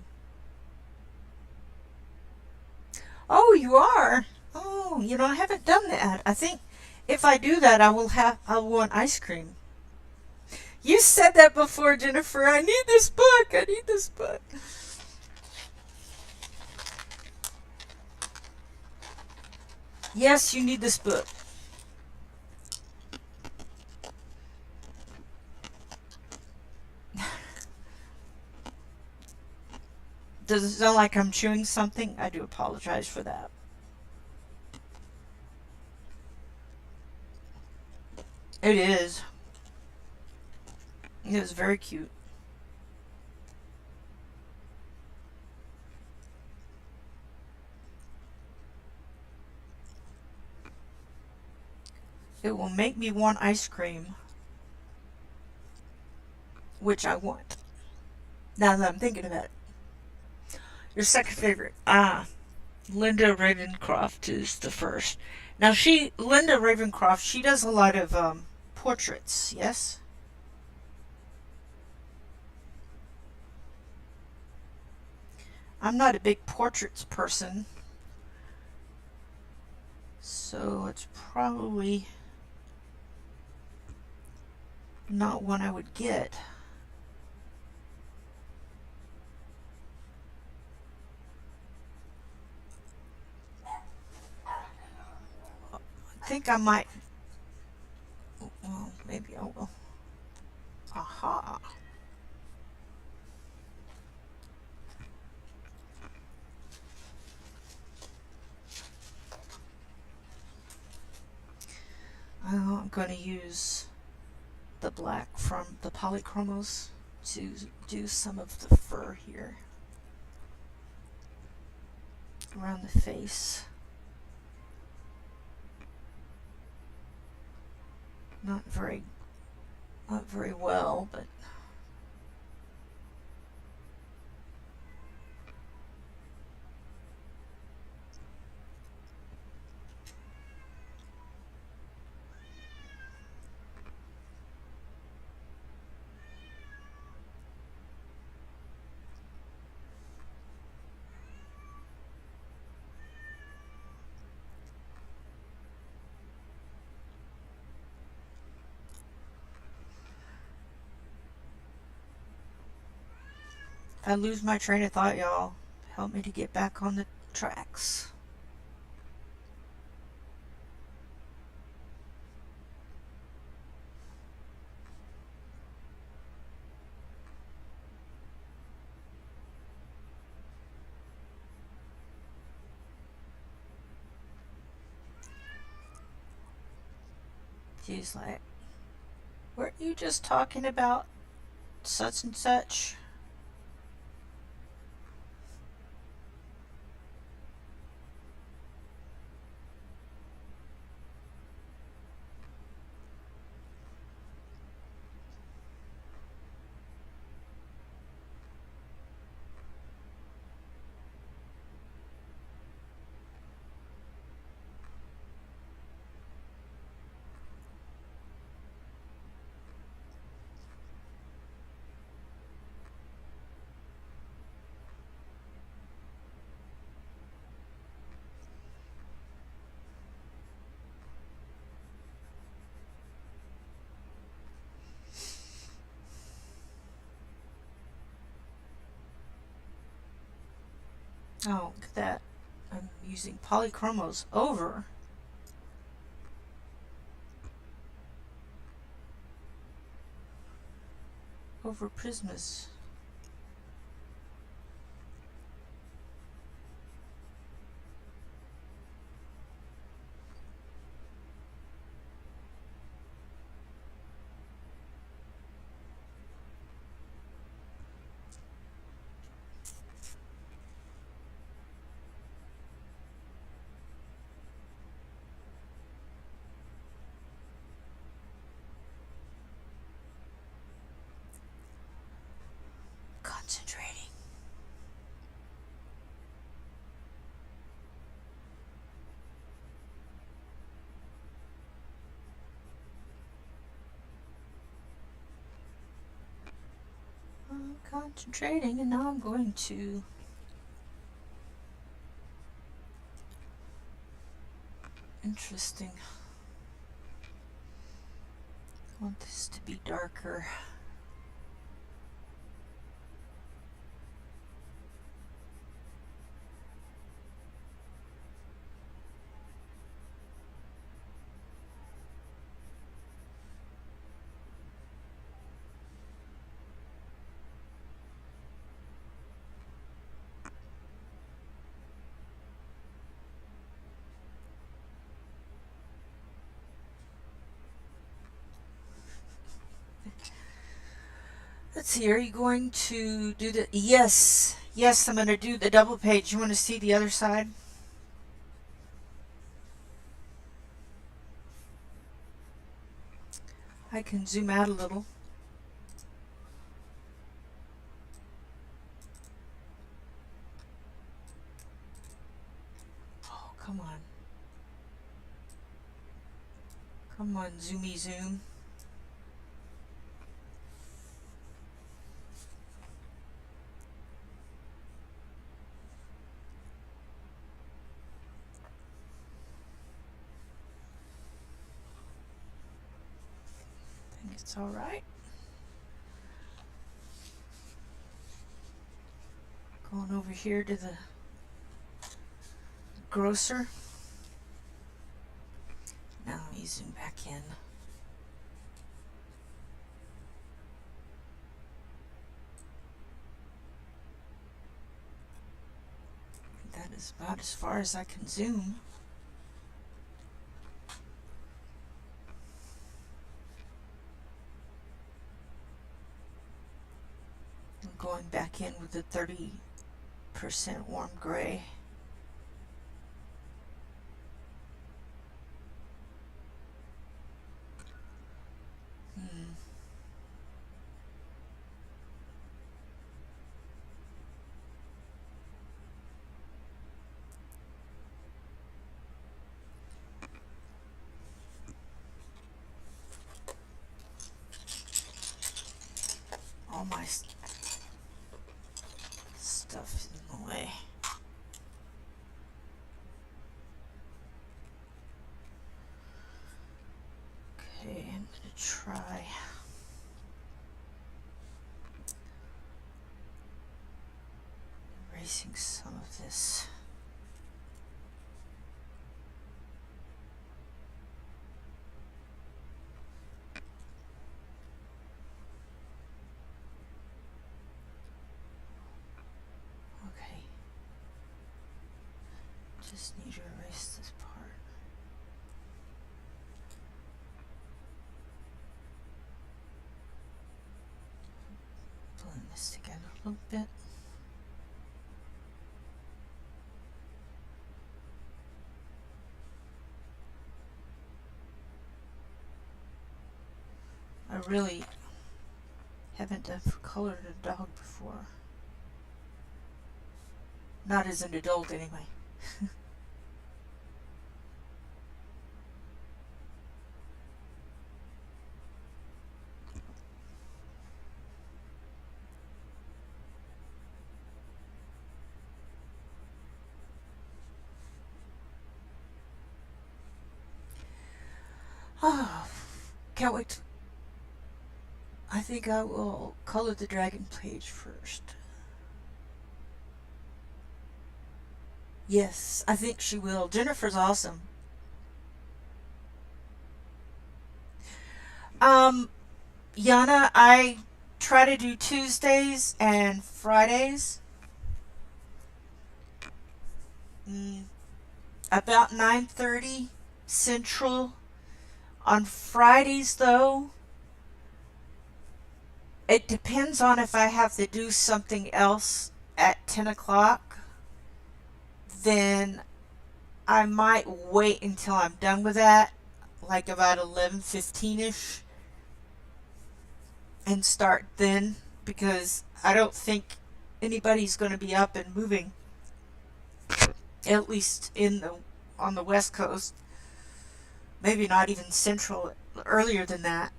Oh, you are? Oh, I haven't done that. I think if I do that, I'll want ice cream. You said that before, Jennifer. I need this book. I need this book. Yes, you need this book. Does it sound like I'm chewing something? I do apologize for that. It is. It was very cute. It will make me want ice cream, which I want. Now that I'm thinking about it. Your second favorite. Linda Ravencroft is the first. Now Linda Ravencroft, she does a lot of portraits, yes? I'm not a big portraits person, so it's probably not one I would get. I think I might. Well, maybe I will. Aha. I'm going to use the black from the Polychromos to do some of the fur here around the face. Not very well, but if I lose my train of thought, y'all, help me to get back on the tracks. She's like, weren't you just talking about such and such? Oh, look at that. I'm using Polychromos over Prismas. Concentrating. I'm concentrating, and now I'm going to interesting. I want this to be darker. Let's see, are you going to do the, yes, yes, I'm going to do the double page. You want to see the other side? I can zoom out a little. Oh, come on. Come on, zoomy zoom. I think it's all right. Going over here to the grocer. Now let me zoom back in. That is about as far as I can zoom. I'm going back in with the 30% warm gray. All my stuff in the way. Okay, I'm gonna try. Erasing some of this. Okay. Just need to erase this part. Blend this together a little bit. I really haven't colored a dog before. Not as an adult, anyway. Oh, can't wait. I think I will color the dragon page first. Yes, I think she will. Jennifer's awesome. Yana, I try to do Tuesdays and Fridays. About 9:30 Central. On Fridays, though, it depends on if I have to do something else at 10 o'clock. Then I might wait until I'm done with that, like about 11:15ish, and start then, because I don't think anybody's going to be up and moving, at least on the West Coast. Maybe not even Central, earlier than that.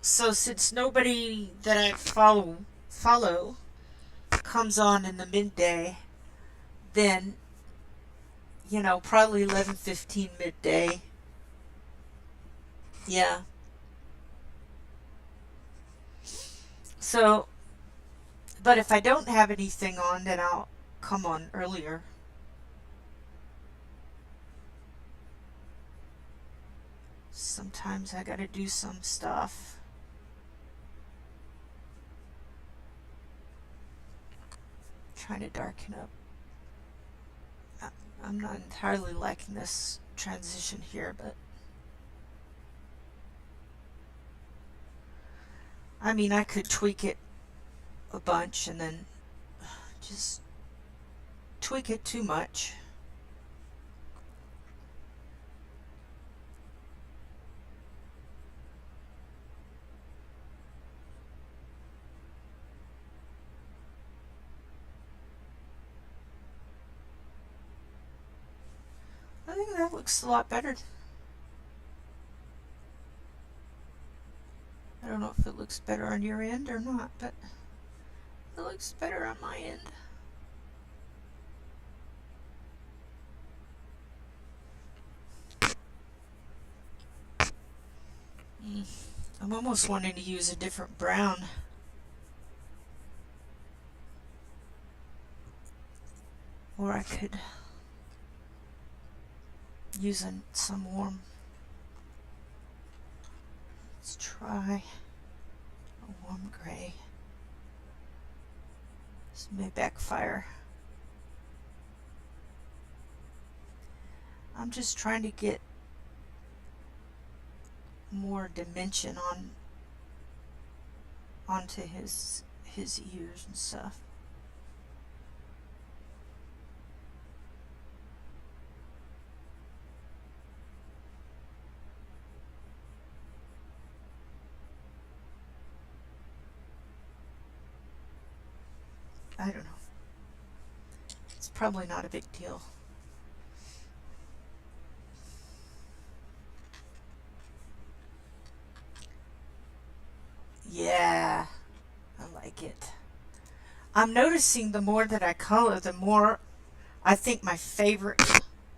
So since nobody that I follow comes on in the midday, then probably 11:15 midday. Yeah. So, but if I don't have anything on, then I'll come on earlier. Sometimes I gotta do some stuff. Trying to darken up. I'm not entirely liking this transition here, but I mean, I could tweak it a bunch and then just tweak it too much. I think that looks a lot better. I don't know if it looks better on your end or not, but it looks better on my end. I'm almost wanting to use a different brown. Or I could use some warm. Let's try a warm gray. This may backfire. I'm just trying to get more dimension onto his ears and stuff. I don't know. It's probably not a big deal. Yeah, I like it. I'm noticing the more that I color, the more I think my favorite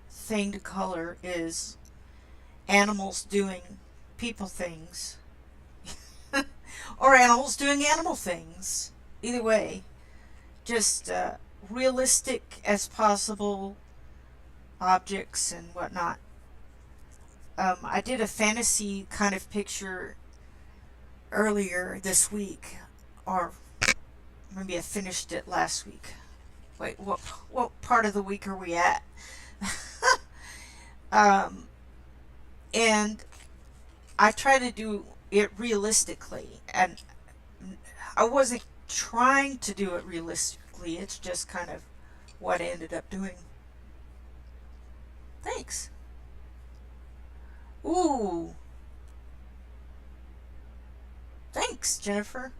thing to color is animals doing people things or animals doing animal things. Either way, just realistic as possible objects and whatnot. I did a fantasy kind of picture earlier this week, or maybe I finished it last week. Wait, what part of the week are we at? um, and I try to do it realistically, and I wasn't trying to do it realistically. It's just kind of what I ended up doing. Thanks. Ooh, thanks, Jennifer.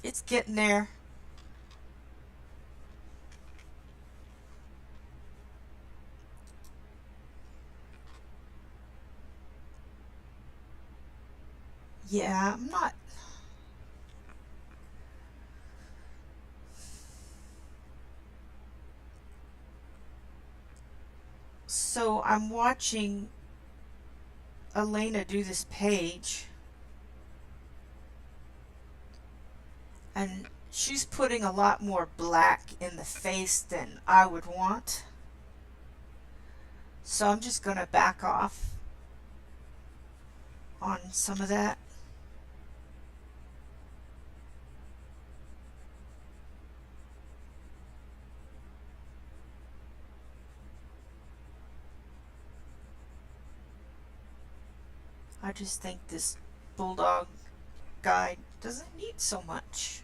It's getting there. Yeah, I'm not. So I'm watching Elena do this page, and she's putting a lot more black in the face than I would want. So I'm just going to back off on some of that. I just think this bulldog guy doesn't need so much.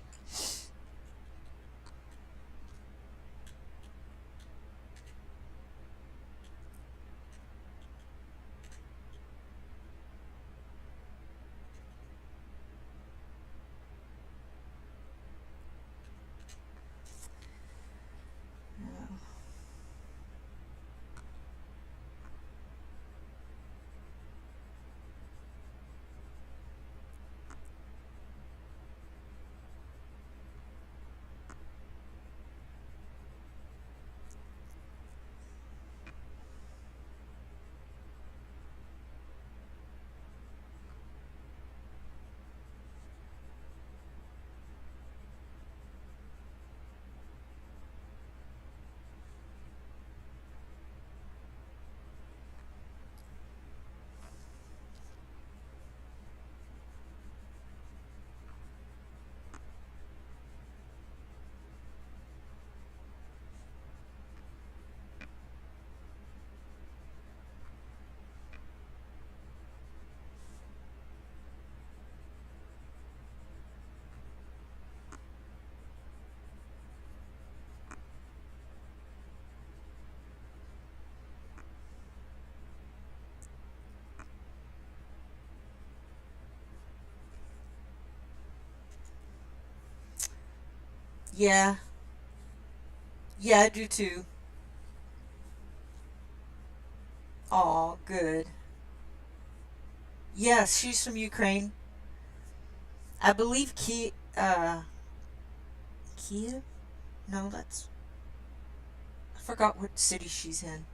Yeah. Yeah, I do too. Aw, good. Yes, she's from Ukraine. I believe Kiev? No, that's... I forgot what city she's in.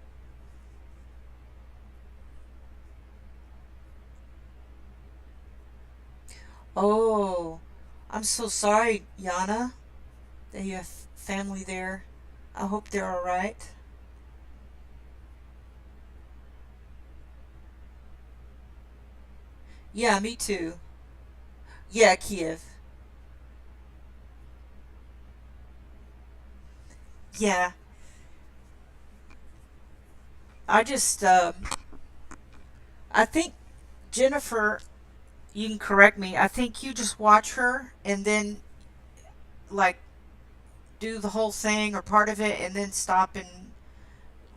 Oh, I'm so sorry, Yana, that you have family there. I hope they're alright. Yeah, me too. Yeah, Kiev. Yeah, I just, I think Jennifer, you can correct me. I think you just watch her and then, like, do the whole thing or part of it and then stop and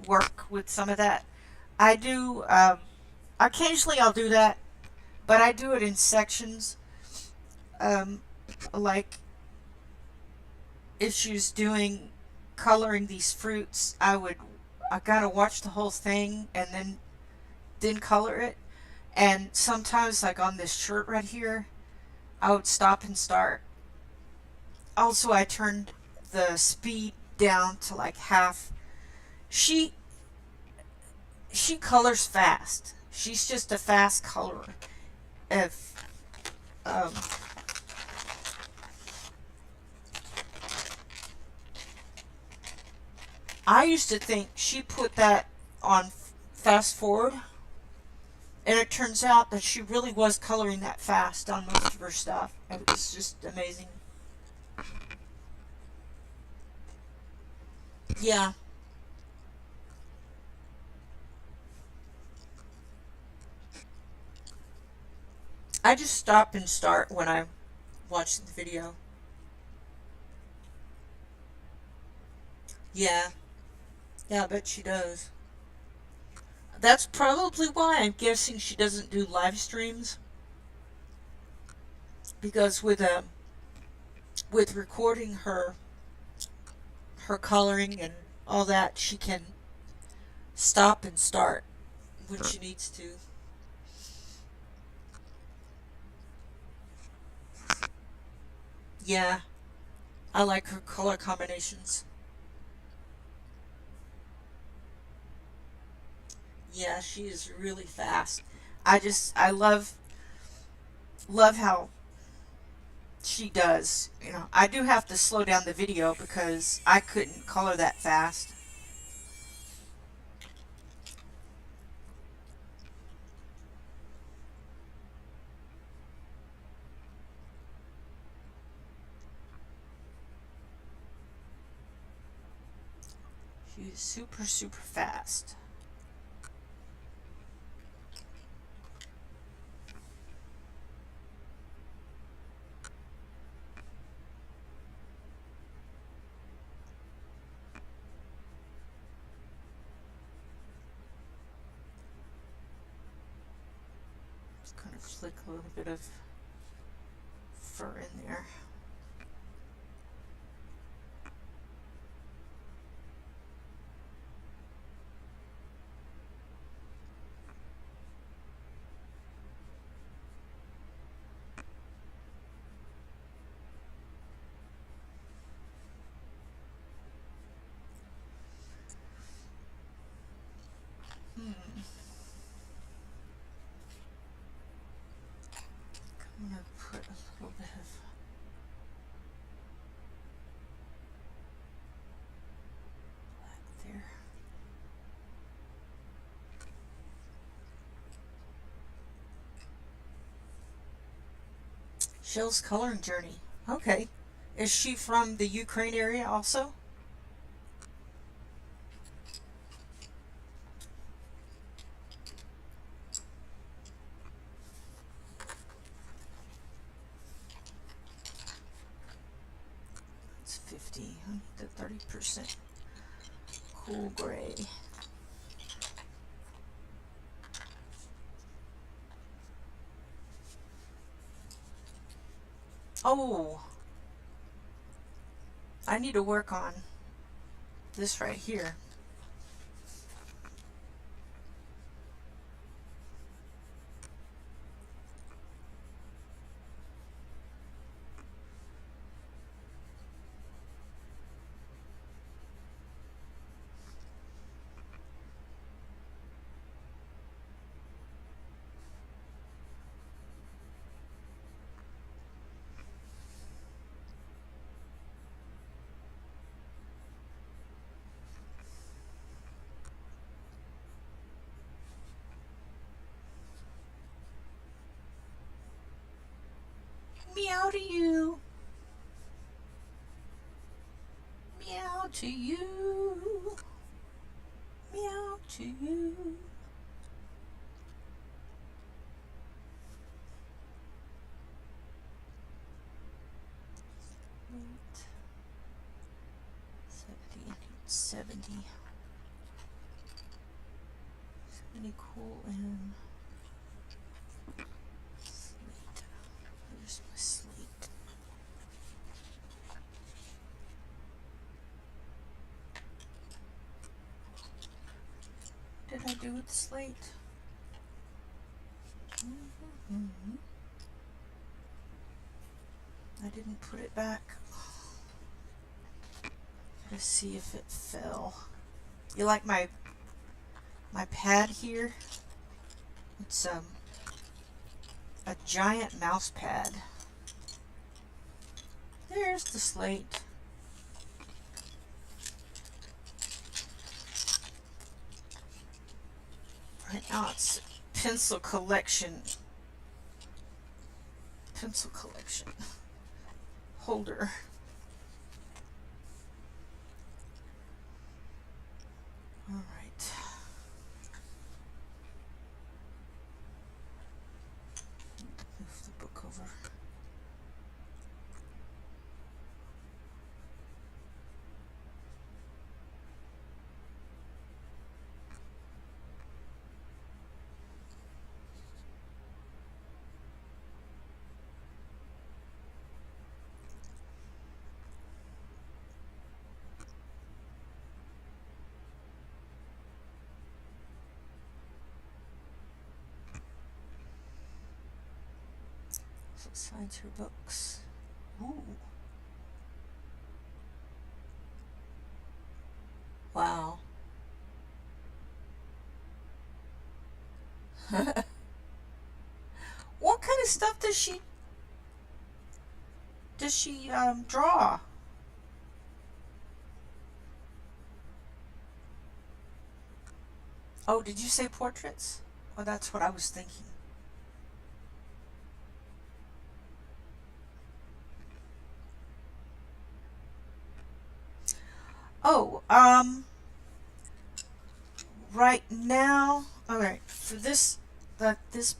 work with some of that. I do, occasionally I'll do that, but I do it in sections. Um, like, if she's doing coloring these fruits, I gotta watch the whole thing and then color it. And sometimes, like on this shirt right here, I would stop and start. Also, I turned the speed down to like half. She she colors fast. She's just a fast colorer. If um, I used to think she put that on fast forward, and it turns out that she really was coloring that fast on most of her stuff. It was just amazing. Yeah, I just stop and start when I watch the video. Yeah, yeah, I bet she does. That's probably why I'm guessing she doesn't do live streams, because with recording her coloring and all that, she can stop and start when she needs to. Yeah, I like her color combinations. Yeah, she is really fast. I love how she does. You know, I do have to slow down the video because I couldn't color that fast. She's super, super fast. Just kind of flick a little bit of fur in there. Hmm. I'm gonna put a little bit of black there. Shell's coloring journey. Okay. Is she from the Ukraine area also? It's 50. I need the 30% cool gray. Oh, I need to work on this right here. Meow to you. Meow to you. Meow to you. Wait. 70. 70 cool and slate. Where's my slate? What did I do with the slate? I didn't put it back. Let's see if it fell. You like my pad here? It's a giant mouse pad. There's the slate. Right now it's pencil collection holder. All right. Move the book over. Signs her books. Ooh. Wow. What kind of stuff does she draw? Oh, did you say portraits? Oh, that's what I was thinking. Oh, right now, all right, for this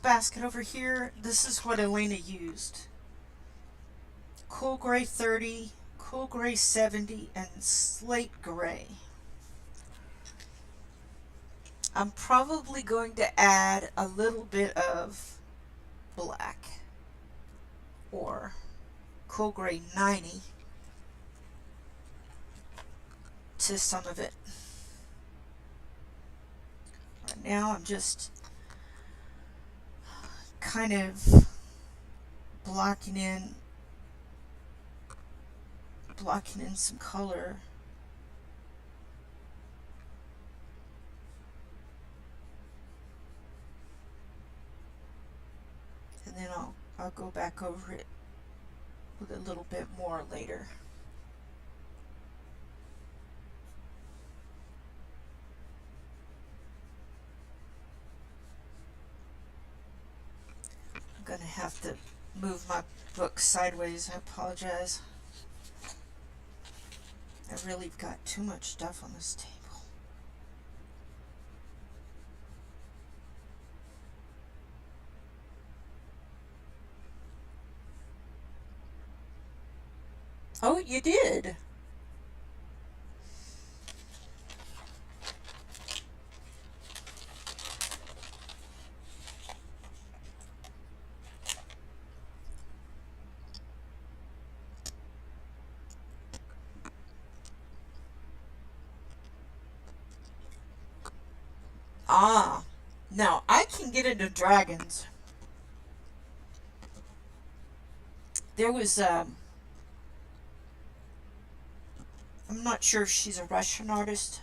basket over here, this is what Elena used. Cool gray 30, cool gray 70, and slate gray. I'm probably going to add a little bit of black or cool gray 90 to some of it. Right now I'm just kind of blocking in some color. And then I'll go back over it with a little bit more later. I'm gonna have to move my book sideways. I apologize. I really got too much stuff on this table. Oh, you did? Ah, now I can get into dragons. There was, I'm not sure if she's a Russian artist,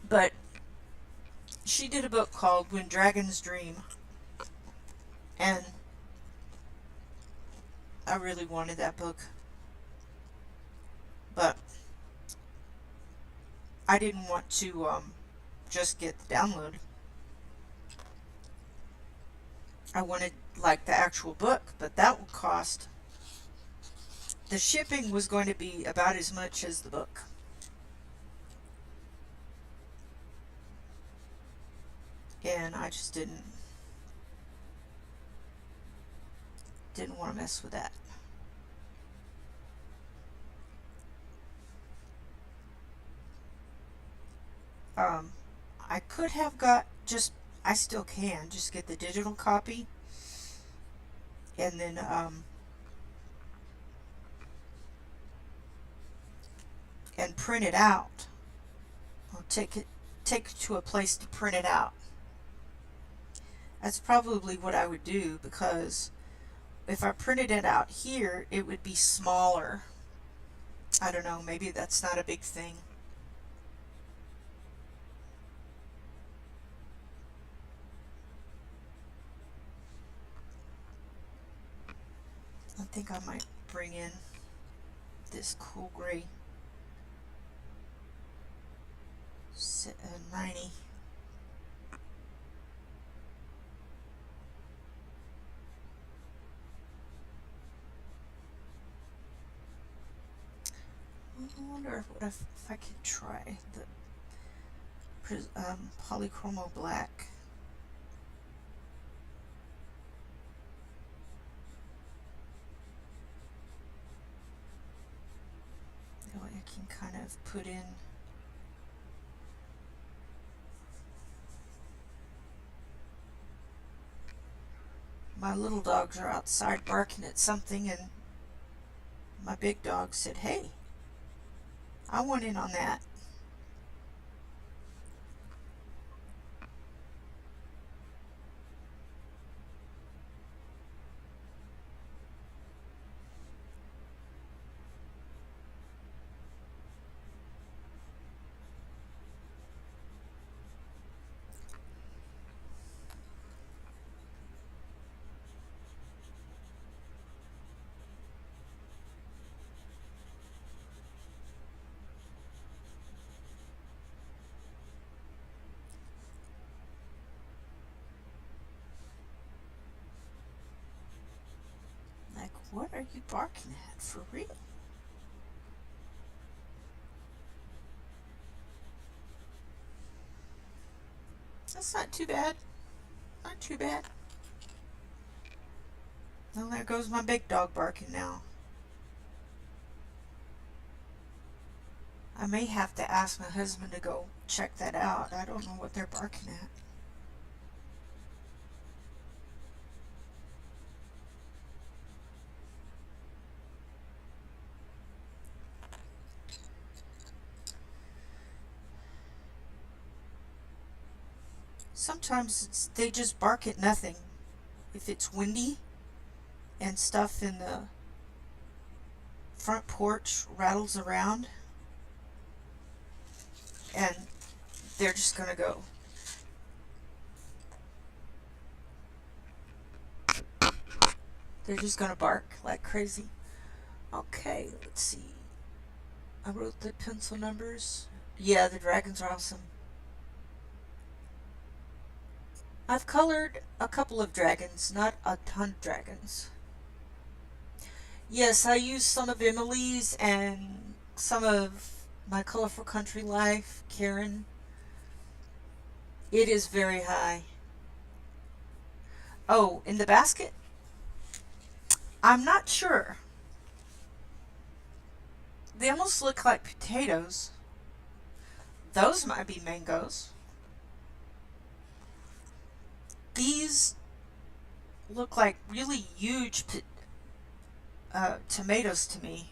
but she did a book called When Dragons Dream, and I really wanted that book, but I didn't want to just get the download. I wanted like the actual book, but that would cost. The shipping was going to be about as much as the book. And I just didn't want to mess with that. I could have got just, I still can just get the digital copy and then and print it out. I'll take it to a place to print it out. That's probably what I would do, because if I printed it out here, it would be smaller. I don't know, maybe that's not a big thing. I think I might bring in this cool gray 90. I wonder if I could try the polychromo black. That way I can kind of put in my little dogs are outside barking at something, and my big dog said, "Hey, I want in on that." Like, what are you barking at, for real? That's not too bad. Not too bad. Well, there goes my big dog barking now. I may have to ask my husband to go check that out. I don't know what they're barking at. Sometimes they just bark at nothing. If it's windy and stuff in the front porch rattles around, and they're just gonna go. They're just gonna bark like crazy. Okay, let's see. I wrote the pencil numbers. Yeah, the dragons are awesome. I've colored a couple of dragons, not a ton of dragons. Yes, I used some of Emily's and some of my Colorful Country Life, Karen. It is very high. Oh, in the basket? I'm not sure. They almost look like potatoes. Those might be mangoes. These look like really huge tomatoes to me.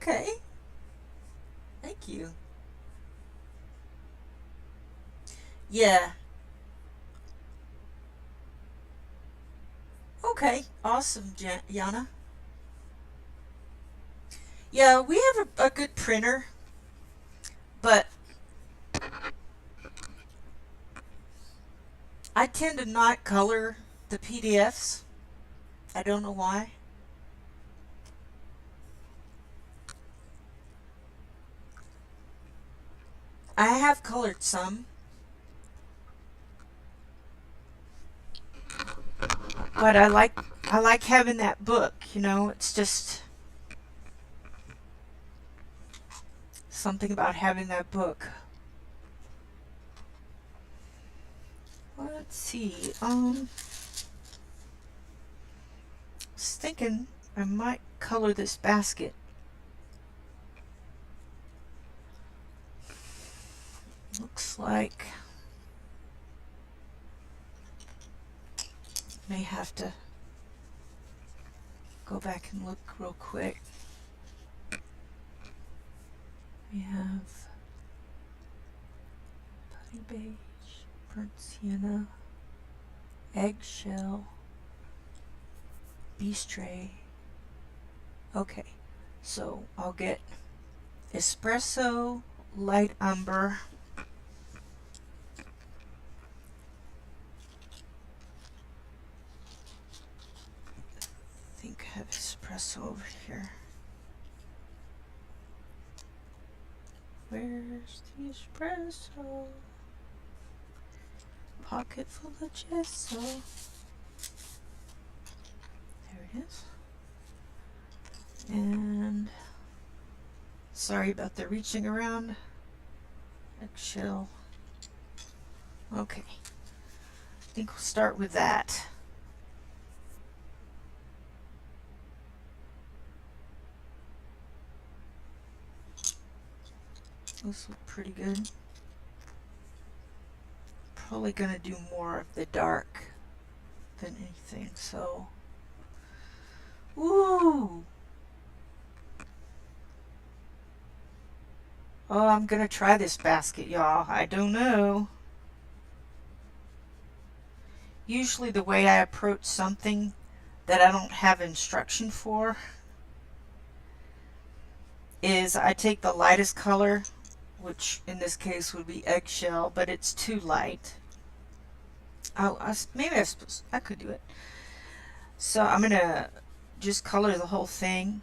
Okay. Thank you. Yeah. Okay. Awesome, Yana. Yeah, we have a good printer, but I tend to not color the PDFs. I don't know why. I have colored some, but I like having that book, you know, it's just something about having that book. Let's see. I was thinking I might color this basket. Looks like may have to go back and look real quick. We have putty beige, burnt sienna, eggshell, bistray. Okay, so I'll get espresso, light umber, I think I have espresso over here. Where's the espresso? Pocket full of gesso. There it is. And sorry about the reaching around. Eggshell. Okay. I think we'll start with that. Those look pretty good. Probably gonna do more of the dark than anything, so. Ooh! Oh, I'm gonna try this basket, y'all. I don't know. Usually the way I approach something that I don't have instruction for is I take the lightest color, which in this case would be eggshell, but it's too light. Oh, maybe I could do it. So I'm gonna just color the whole thing.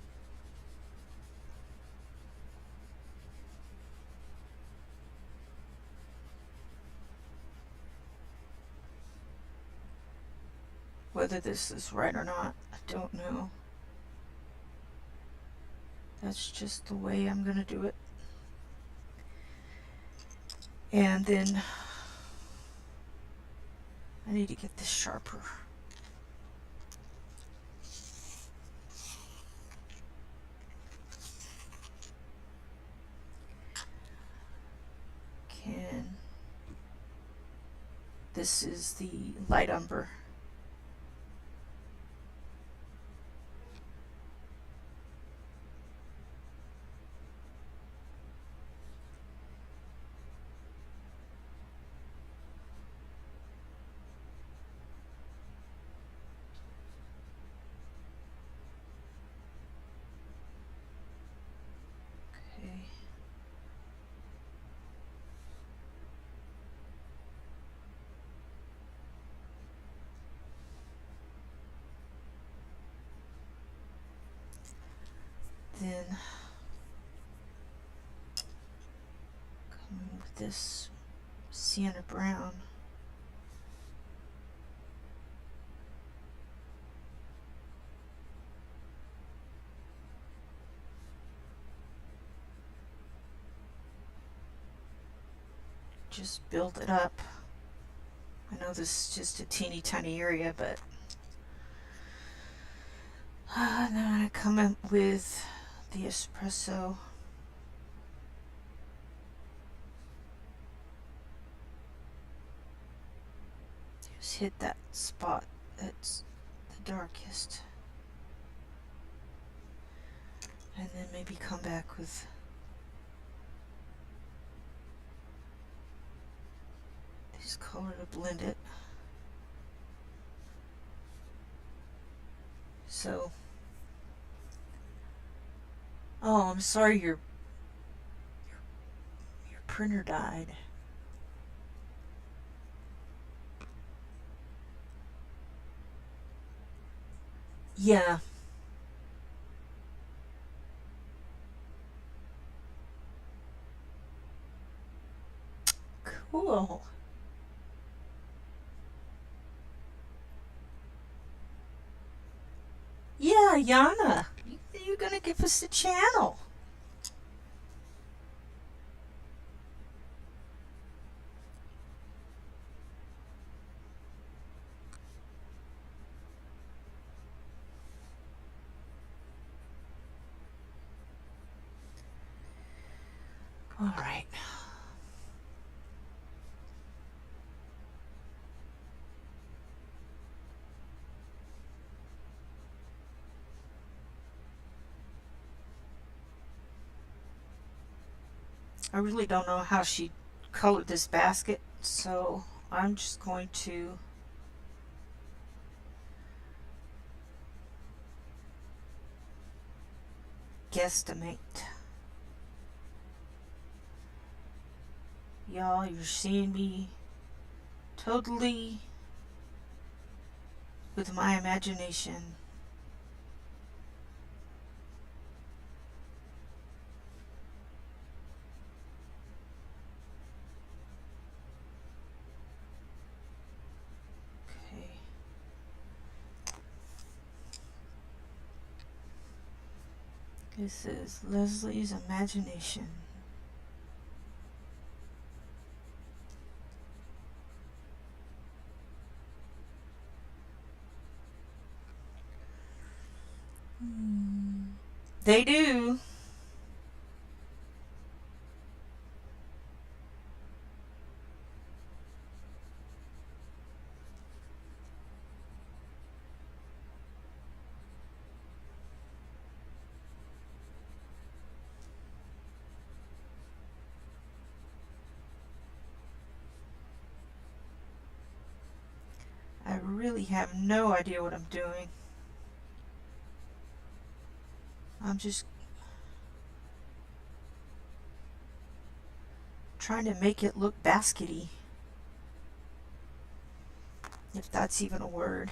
Whether this is right or not, I don't know. That's just the way I'm gonna do it. And then I need to get this sharper. This is the light umber. Okay. Then come in with this sienna brown. Just build it up. I know this is just a teeny tiny area, but then I'm going to come in with the espresso. Just hit that spot that's the darkest. And then maybe come back with this color to blend it. So, oh, I'm sorry your printer died. Yeah. Cool. Yeah, Yana, you're gonna give us a channel. All right. I really don't know how she colored this basket, so I'm just going to guesstimate. Y'all, you're seeing me totally with my imagination. Okay. This is Leslie's imagination. They do. I really have no idea what I'm doing. I'm just trying to make it look baskety, if that's even a word.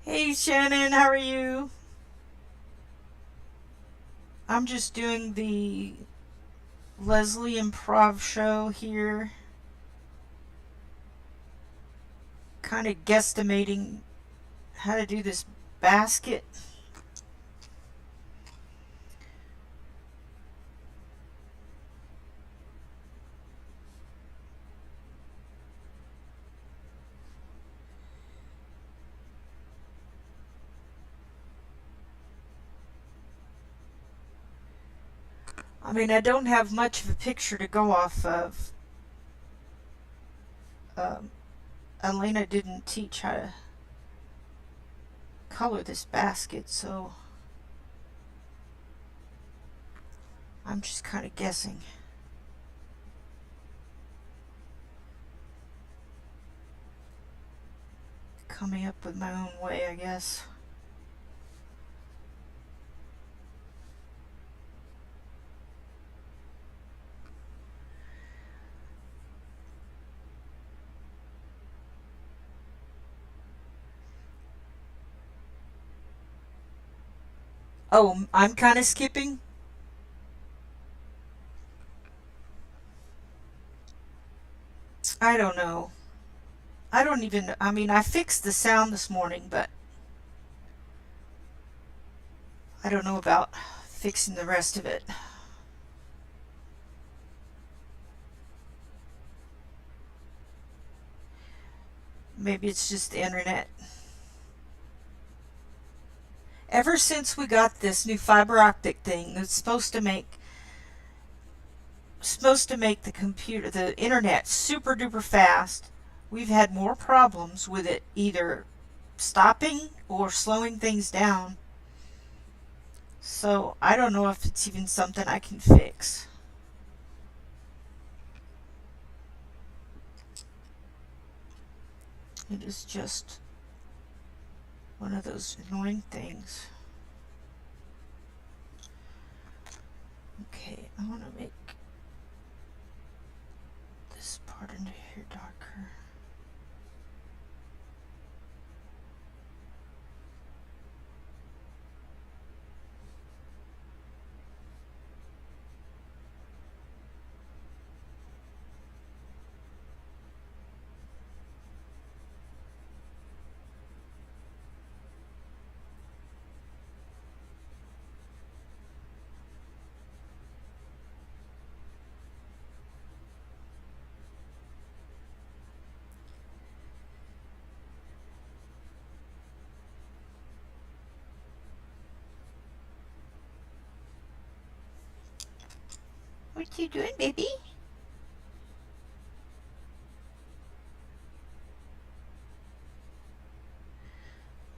Hey Shannon, how are you? I'm just doing the Leslie improv show here, kind of guesstimating how to do this basket. I mean, I don't have much of a picture to go off of. Um, Elena didn't teach how to color this basket, so I'm just kind of guessing. Coming up with my own way, I guess. Oh, I'm kind of skipping? I don't know. I don't even, I mean, I fixed the sound this morning, but I don't know about fixing the rest of it. Maybe it's just the internet. Ever since we got this new fiber optic thing that's supposed to make the internet super duper fast, we've had more problems with it either stopping or slowing things down. So I don't know if it's even something I can fix. It is just one of those annoying things. Okay, I want to make this part into here darker. What you doing, baby?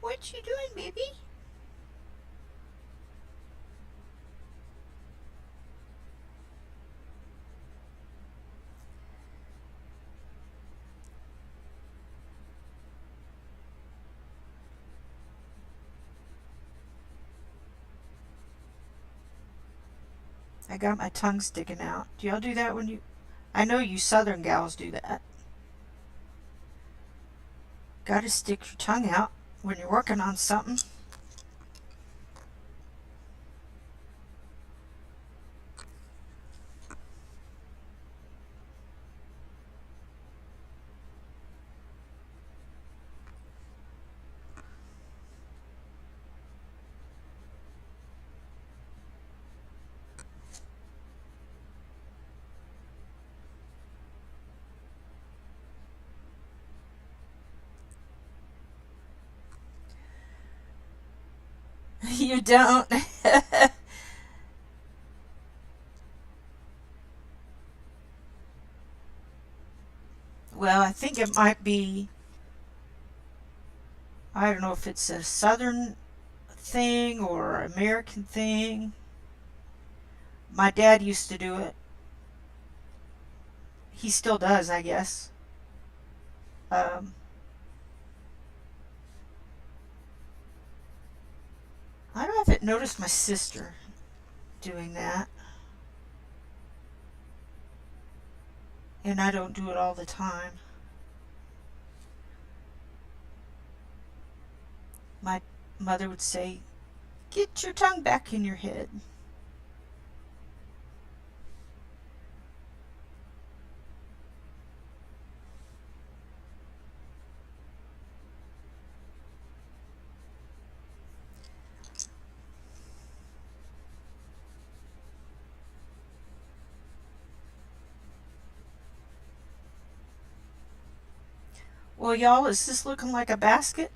What you doing, baby? I got my tongue sticking out. Do y'all do that when you... I know you southern gals do that. Gotta stick your tongue out when you're working on something. You don't. Well, I think it might be... I don't know if it's a southern thing or American thing. My dad used to do it. He still does, I guess. Um, I haven't noticed my sister doing that. And I don't do it all the time. My mother would say, "Get your tongue back in your head." Well, y'all, is this looking like a basket?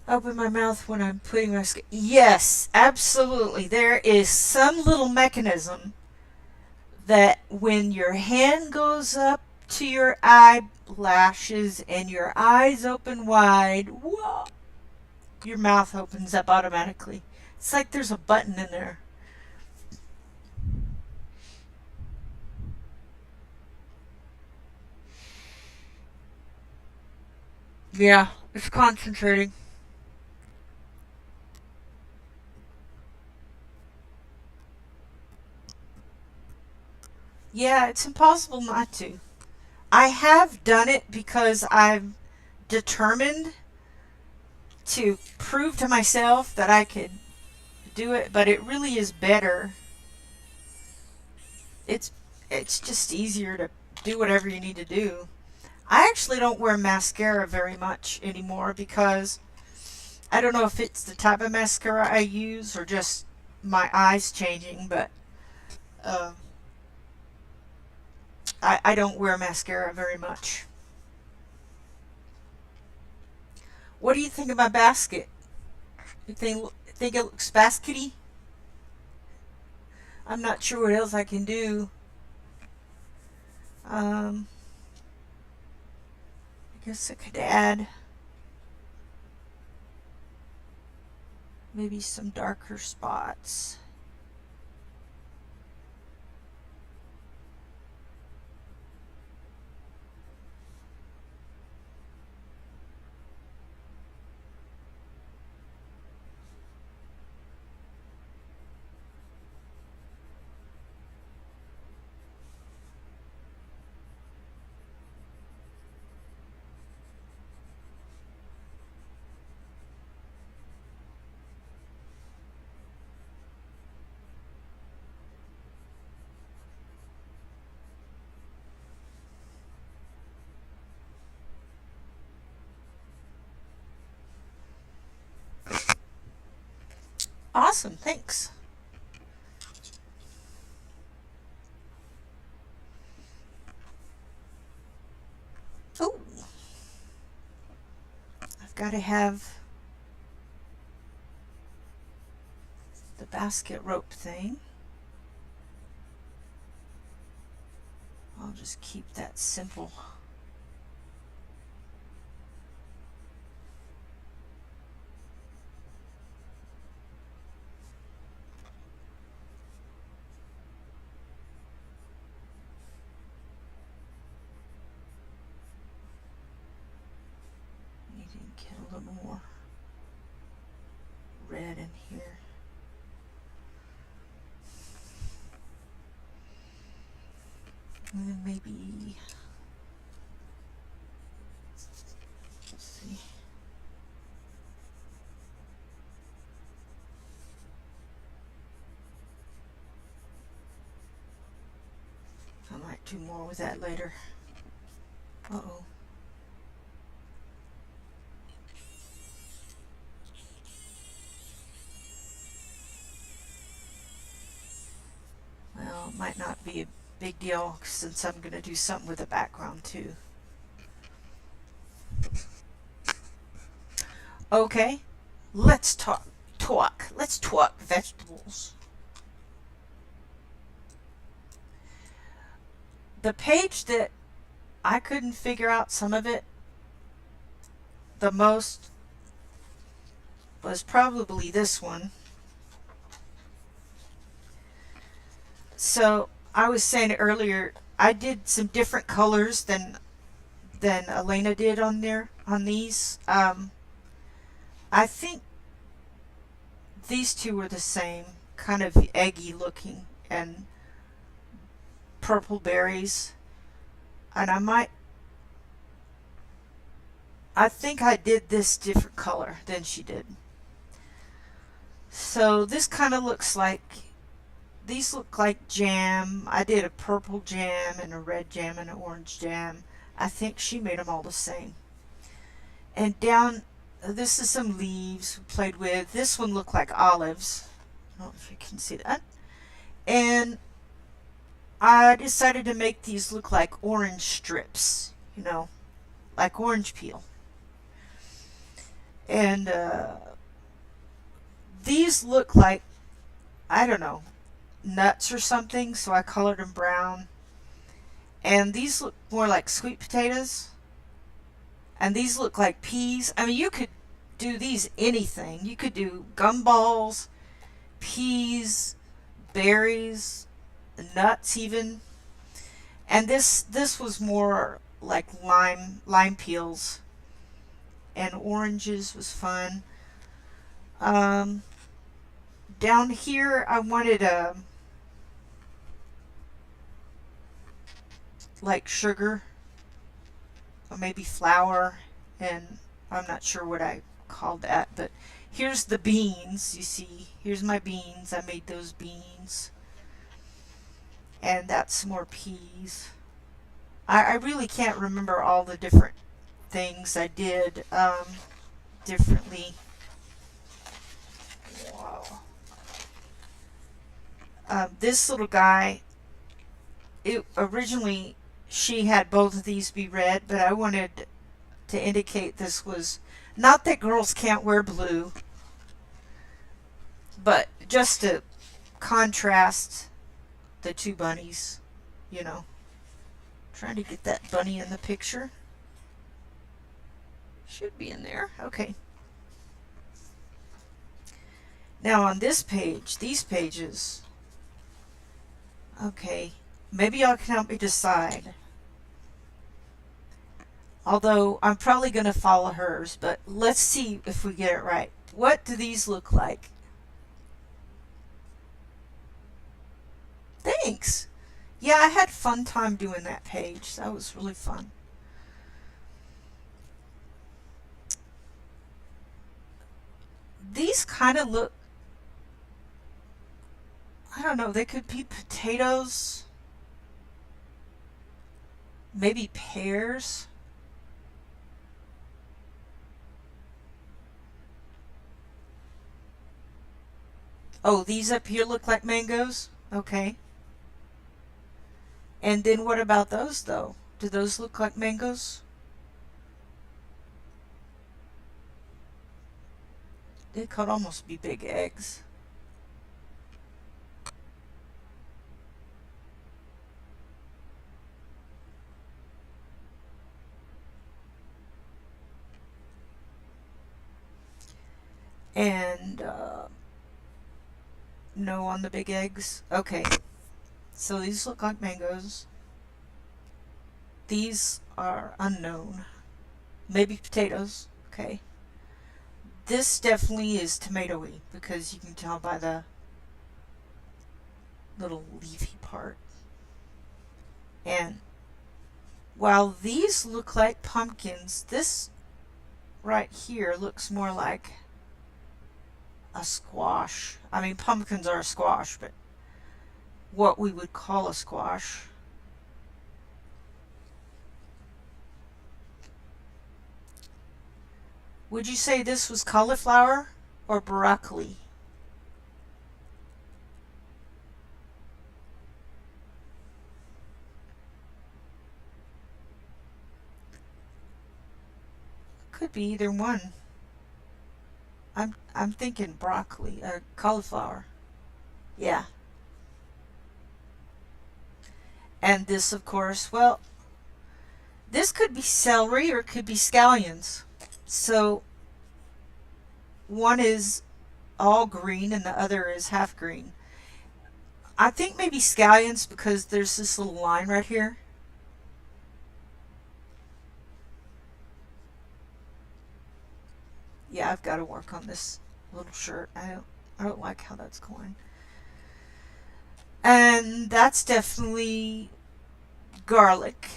Open my mouth when I'm putting my skin. Yes, absolutely. There is some little mechanism that when your hand goes up to your eyelashes and your eyes open wide, whoa, your mouth opens up automatically. It's like there's a button in there. Yeah, it's concentrating. Yeah, it's impossible not to. I have done it because I'm determined to prove to myself that I could do it, but it really is better. It's it's just easier to do whatever you need to do. I actually don't wear mascara very much anymore because I don't know if it's the type of mascara I use or just my eyes changing, but um, I don't wear mascara very much. What do you think of my basket? You think it looks baskety? I'm not sure what else I can do. I guess I could add maybe some darker spots. Awesome, thanks. Oh, I've got to have the basket rope thing. I'll just keep that simple. Need to get a little more red in here. And then maybe, let's see. I might do more with that later. Uh-oh. Well, it might not be a big deal since I'm going to do something with the background too. Okay, let's talk vegetables. The page that I couldn't figure out some of it the most was probably this one. So I was saying earlier, I did some different colors than Elena did on these. I think these two were the same, kind of eggy looking and purple berries. And I think I did this different color than she did. So this kind of looks like, these look like jam. I did a purple jam and a red jam and an orange jam. I think she made them all the same. And down, this is some leaves we played with. This one looked like olives. I don't know if you can see that. And I decided to make these look like orange strips, you know, like orange peel. And these look like, I don't know, nuts or something, so I colored them brown. And these look more like sweet potatoes. And these look like peas. I mean, you could do these anything. You could do gumballs, peas, berries, nuts even. And this was more like lime peels. And oranges was fun. Down here I wanted like sugar or maybe flour, and I'm not sure what I called that, but here's the beans. You see, here's my beans. I made those beans. And that's more peas. I really can't remember all the different things I did differently. This little guy, it originally she had both of these be red, but I wanted to indicate this was not that girls can't wear blue, but just to contrast the two bunnies, you know. Trying to get that bunny in the picture. Should be in there. Okay. Now on this page, these pages, okay, maybe y'all can help me decide. Although I'm probably going to follow hers, but let's see if we get it right. What do these look like? Thanks. Yeah, I had fun time doing that page. That was really fun. These kind of look, I don't know, they could be potatoes, maybe pears. Oh, these up here look like mangoes? Okay. And then what about those though? Do those look like mangoes? They could almost be big eggs. And no on the big eggs. Okay. So these look like mangoes. These are unknown. Maybe potatoes. Okay. This definitely is tomatoey because you can tell by the little leafy part. And while these look like pumpkins, this right here looks more like a squash. I mean, pumpkins are a squash, but what we would call a squash. Would you say this was cauliflower or broccoli? Could be either one. I'm thinking broccoli or cauliflower. Yeah. And this, of course, well, this could be celery or it could be scallions. So one is all green and the other is half green. I think maybe scallions because there's this little line right here. Yeah, I've got to work on this little shirt. I don't like how that's going. And that's definitely garlic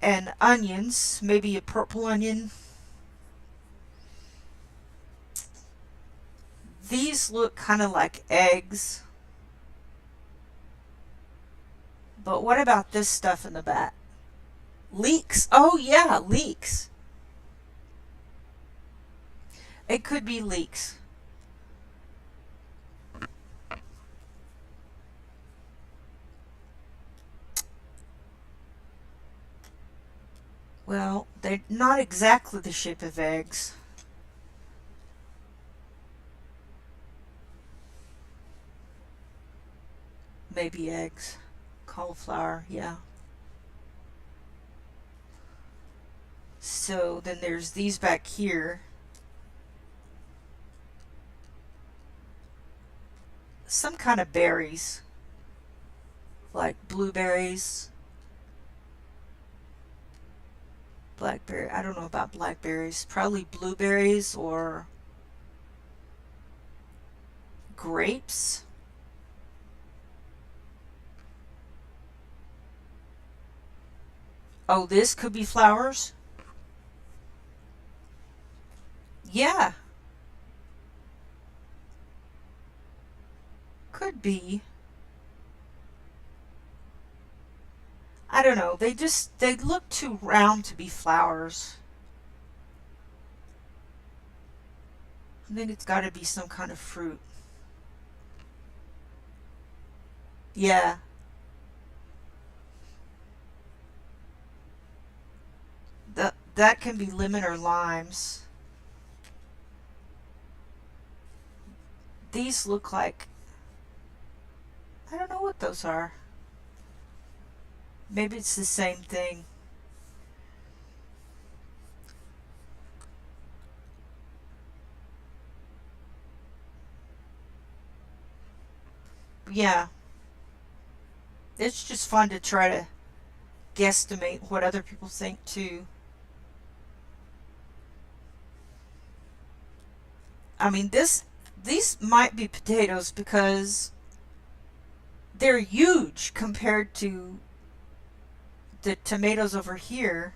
and onions, maybe a purple onion. These look kind of like eggs. But what about this stuff in the back? Leeks. Oh yeah, leeks. It could be leeks. Well, they're not exactly the shape of eggs. Maybe eggs. Cauliflower, yeah. So then there's these back here. Some kind of berries. Like blueberries. Blackberry. I don't know about blackberries. Probably blueberries or grapes. Oh, this could be flowers. Yeah, could be. I don't know. They look too round to be flowers. I think it's got to be some kind of fruit. Yeah. That can be lemon or limes. These look like, I don't know what those are. Maybe it's the same thing. Yeah. It's just fun to try to guesstimate what other people think too. I mean, these might be potatoes because they're huge compared to the tomatoes over here.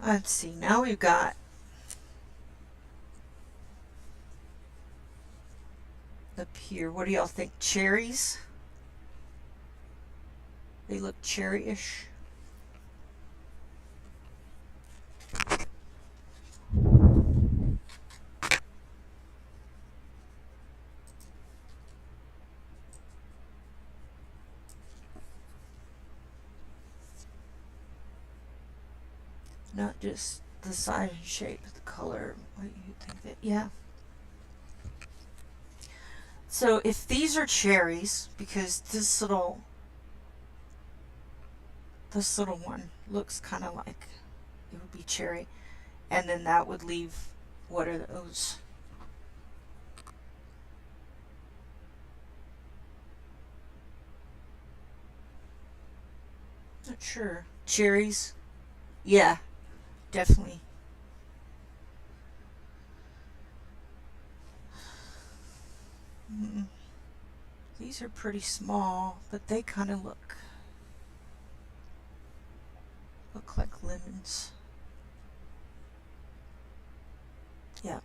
Let's see. Now we've got up here. What do y'all think? Cherries? They look cherry-ish. Not just the size and shape, but the color. What do you think that? Yeah. So if these are cherries, because this little one looks kind of like it would be cherry, and then that would leave, what are those? Not sure. Cherries? Yeah, definitely. Mm, these are pretty small, but they kind of look like lemons. Yeah.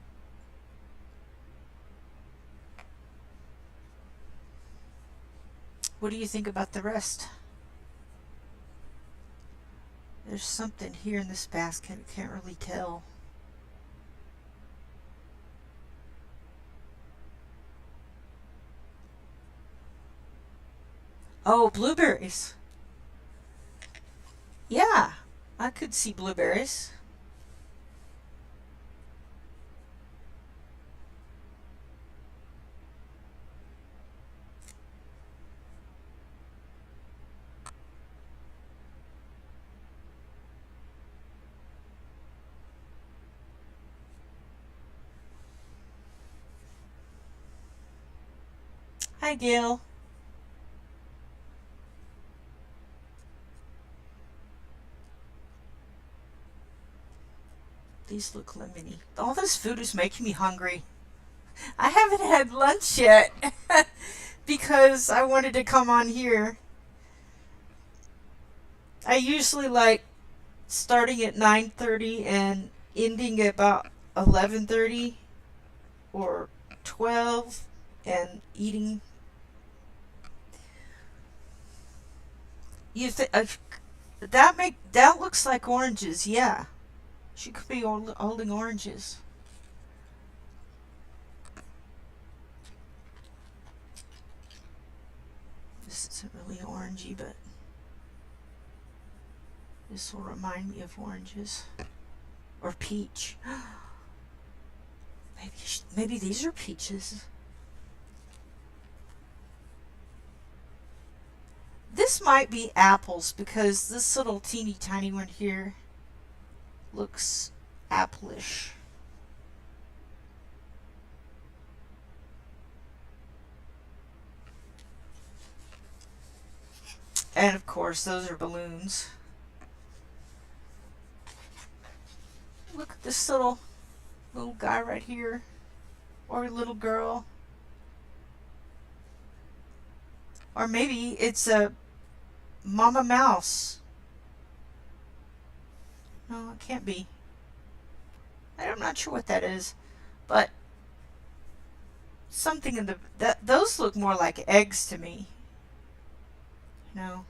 What do you think about the rest? There's something here in this basket. I can't really tell. Oh, blueberries. Yeah, I could see blueberries. Hi, Gail. These look lemony. All this food is making me hungry. I haven't had lunch yet because I wanted to come on here. I usually like starting at 9:30 and ending at about 11:30 or 12 and eating. You think that looks like oranges? Yeah, she could be holding oranges. This isn't really orangey, but this will remind me of oranges or peach. Maybe these are peaches. This might be apples because this little teeny tiny one here looks appleish. And of course, those are balloons. Look at this little guy right here, or little girl, or maybe it's a mama mouse. No, it can't be. I'm not sure what that is, but something in those look more like eggs to me. No.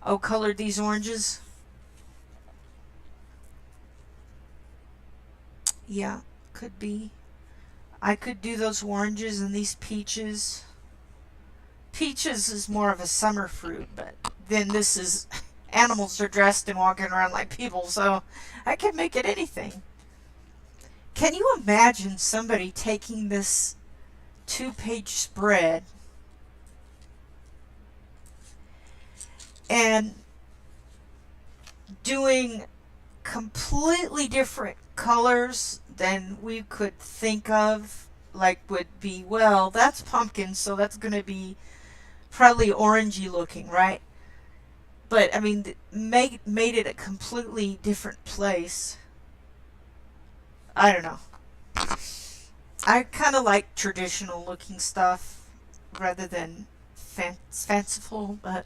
Oh, colored these oranges? Yeah, could be. I could do those oranges and these peaches. Peaches is more of a summer fruit, but then this is animals are dressed and walking around like people, so I can make it anything. Can you imagine somebody taking this 2-page spread and doing completely different colors than we could think of? Like, would be, well, that's pumpkin, so that's going to be probably orangey looking, right? But I mean, made it a completely different place. I don't know. I kind of like traditional looking stuff rather than fanciful, but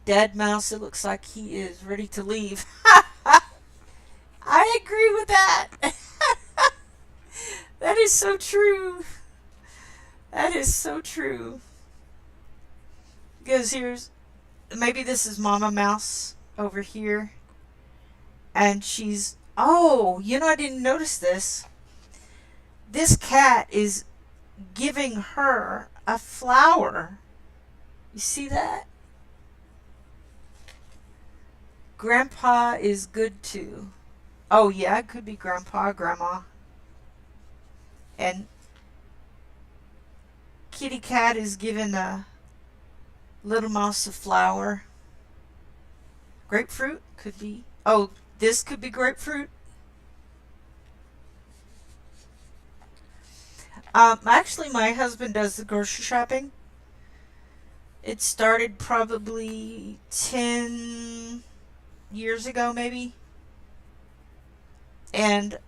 Dead Mouse, it looks like he is ready to leave. I agree with that. That is so true. That is so true. Because here's, maybe this is Mama Mouse over here. And she's, oh, I didn't notice this. This cat is giving her a flower. You see that? Grandpa is good too. Oh, yeah, it could be Grandpa, Grandma. And Kitty Cat is giving a little mouse a flower. Grapefruit could be. Oh, this could be grapefruit. Actually, my husband does the grocery shopping. It started probably 10 years ago, maybe. And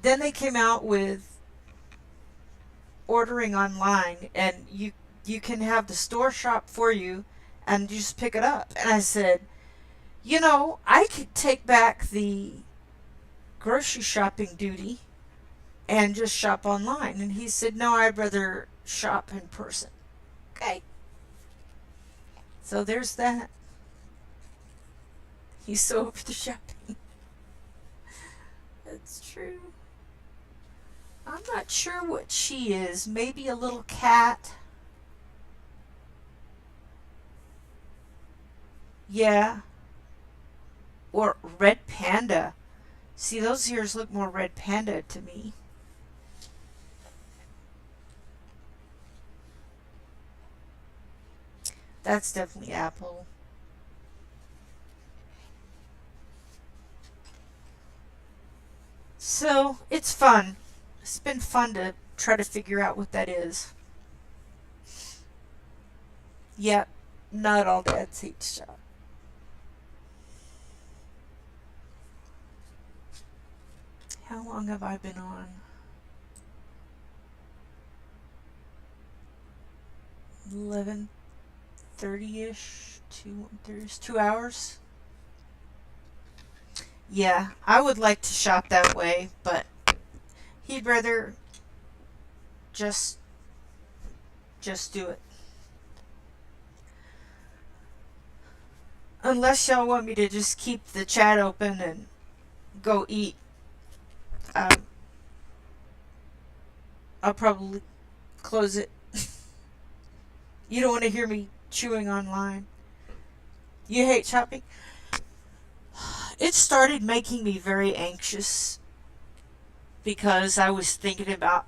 then they came out with ordering online, and you can have the store shop for you, and you just pick it up. And I said, I could take back the grocery shopping duty and just shop online. And he said, no, I'd rather shop in person. Okay. So there's that. He's so over the shopping. That's true. I'm not sure what she is. Maybe a little cat. Yeah. Or red panda. See, those ears look more red panda to me. That's definitely apple. So, it's fun. It's been fun to try to figure out what that is. Yep, not all dads hate to shop. How long have I been on? 11:30ish, 2 hours. Yeah, I would like to shop that way, but he'd rather just just do it. Unless y'all want me to just keep the chat open and go eat, um, I'll probably close it. You don't want to hear me chewing online. You hate shopping? It started making me very anxious because I was thinking about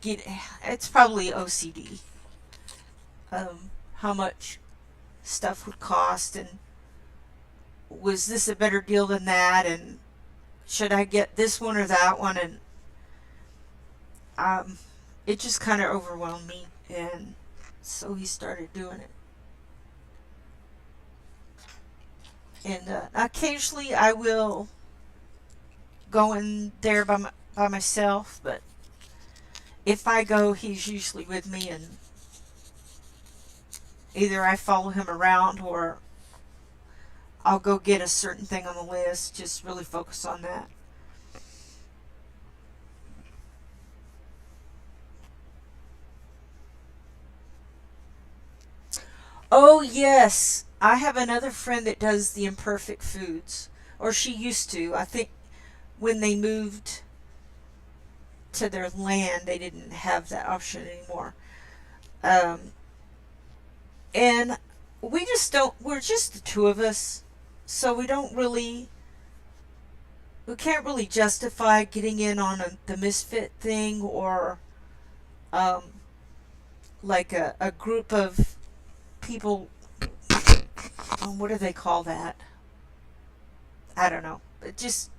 it's probably OCD. How much stuff would cost, and was this a better deal than that, and should I get this one or that one, and um, it just kind of overwhelmed me, and so he started doing it. And occasionally I will go in there by myself, but if I go, he's usually with me, and either I follow him around or I'll go get a certain thing on the list, just really focus on that. Oh, yes. I have another friend that does the imperfect foods, or she used to. I think when they moved to their land, they didn't have that option anymore. Um, and we just don't, we're just the two of us, so we can't really justify getting in on the misfit thing or um, like a group of people. What do they call that? I don't know. Just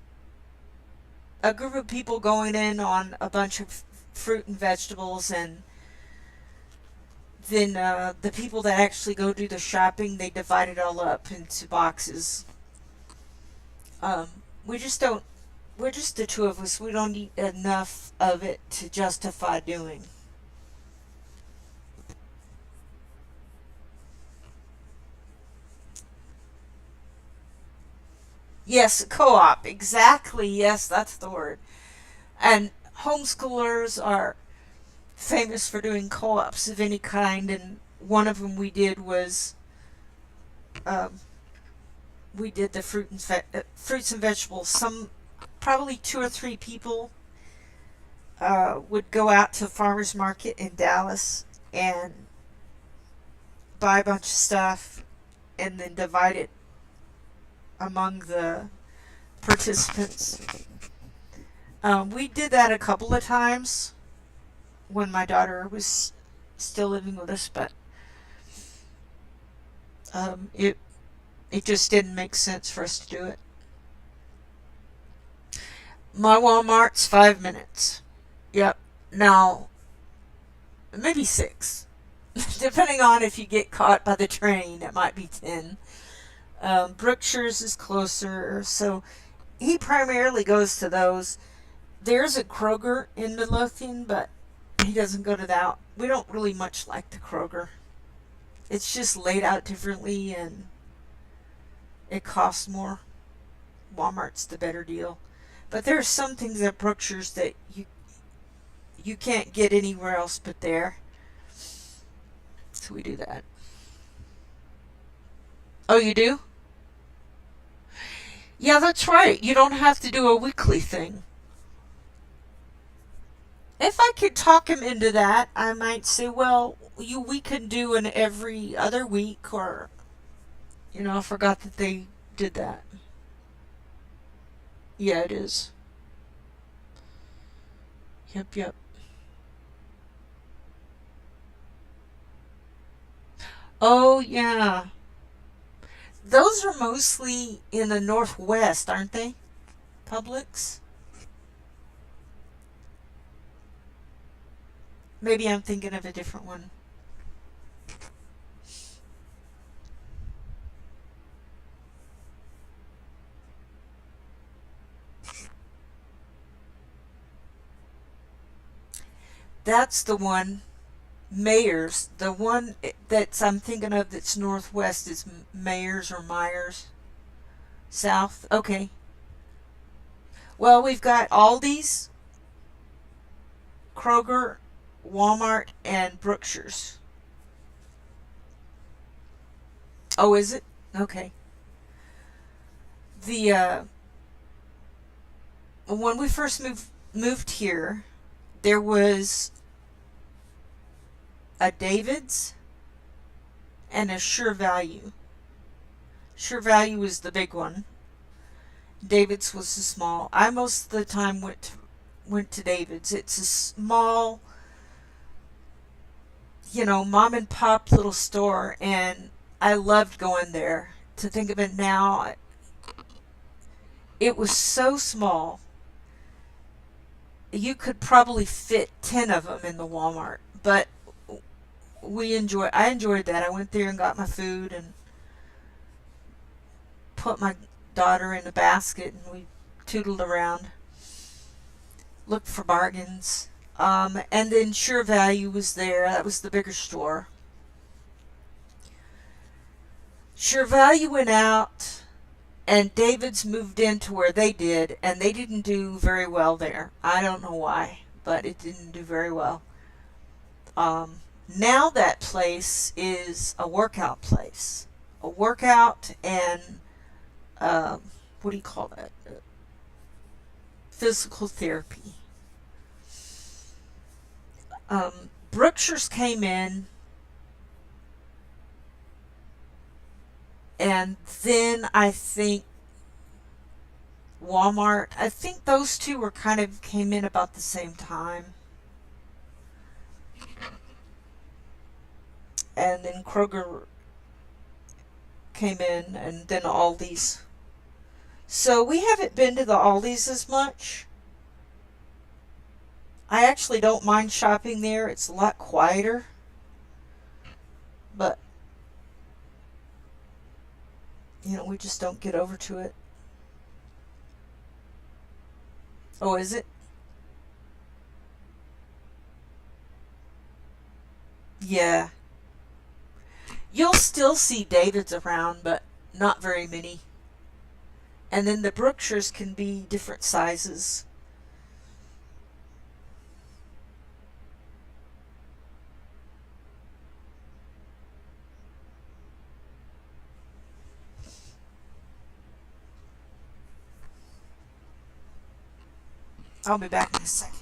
a group of people going in on a bunch of fruit and vegetables, and then the people that actually go do the shopping, they divide it all up into boxes. Um, we just don't. We're just the two of us. We don't eat enough of it to justify doing. Yes, co-op. Exactly. Yes, that's the word. And homeschoolers are famous for doing co-ops of any kind, and one of them we did was um, we did the fruits and vegetables. Some probably two or three people would go out to the farmers market in Dallas and buy a bunch of stuff and then divide it among the participants. We did that a couple of times when my daughter was still living with us, but um, it it just didn't make sense for us to do it. My Walmart's 5 minutes. Yep. Now maybe six, depending on if you get caught by the train. It might be 10. Brookshire's is closer, so he primarily goes to those. There's a Kroger in Midlothian, but he doesn't go to that. We don't really much like the Kroger. It's just laid out differently and it costs more. Walmart's the better deal. But there are some things at Brookshire's that you can't get anywhere else but there. So we do that. Oh, you do? Yeah, that's right. You don't have to do a weekly thing. If I could talk him into that, I might say, well, we can do an every other week, or I forgot that they did that. Yeah, it is. Yep, yep. Oh, yeah. Those are mostly in the Northwest, aren't they? Publix? Maybe I'm thinking of a different one. That's the one. Mayors. The one that's I'm thinking of that's Northwest is Mayors or Myers. South. Okay. Well, we've got Aldi's, Kroger, Walmart, and Brookshire's. Oh, is it? Okay. The when we first moved here, there was a David's and a Sure Value. Sure Value was the big one. David's was the small. I most of the time went to David's. It's a small, mom and pop little store, and I loved going there. To think of it now, it was so small. You could probably fit 10 of them in the Walmart, but I enjoyed that. I went there and got my food and put my daughter in a basket, and we tootled around, looked for bargains. And then Sure Value was there. That was the bigger store. Sure Value went out, and David's moved into where they did, and they didn't do very well there. I don't know why, but it didn't do very well. Um, Now that place is a workout place. A workout and, uh, what do you call that? Physical therapy. Brookshire's came in, and then I think Walmart. I think those two were kind of came in about the same time. And then Kroger came in, and then Aldi's. So we haven't been to the Aldi's as much. I actually don't mind shopping there. It's a lot quieter. But, we just don't get over to it. Oh, is it? Yeah. You'll still see David's around, but not very many. And then the Brookshires can be different sizes. I'll be back in a second.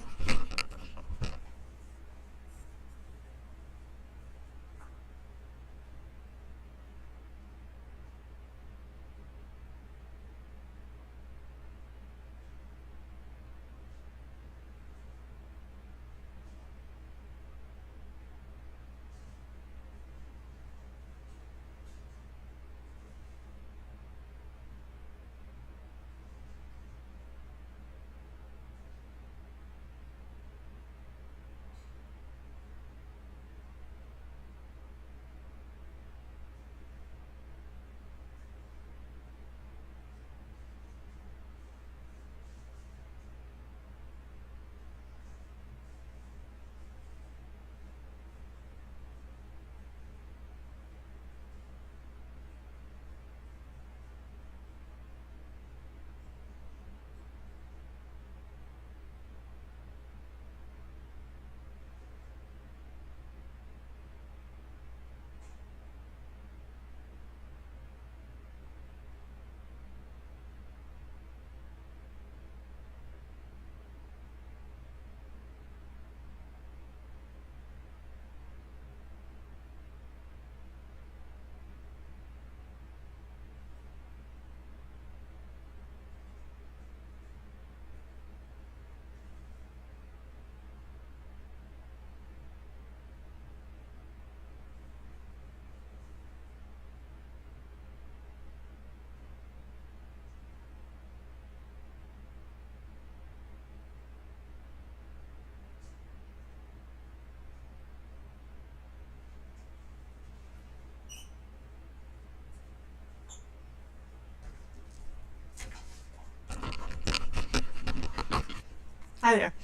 Hi there.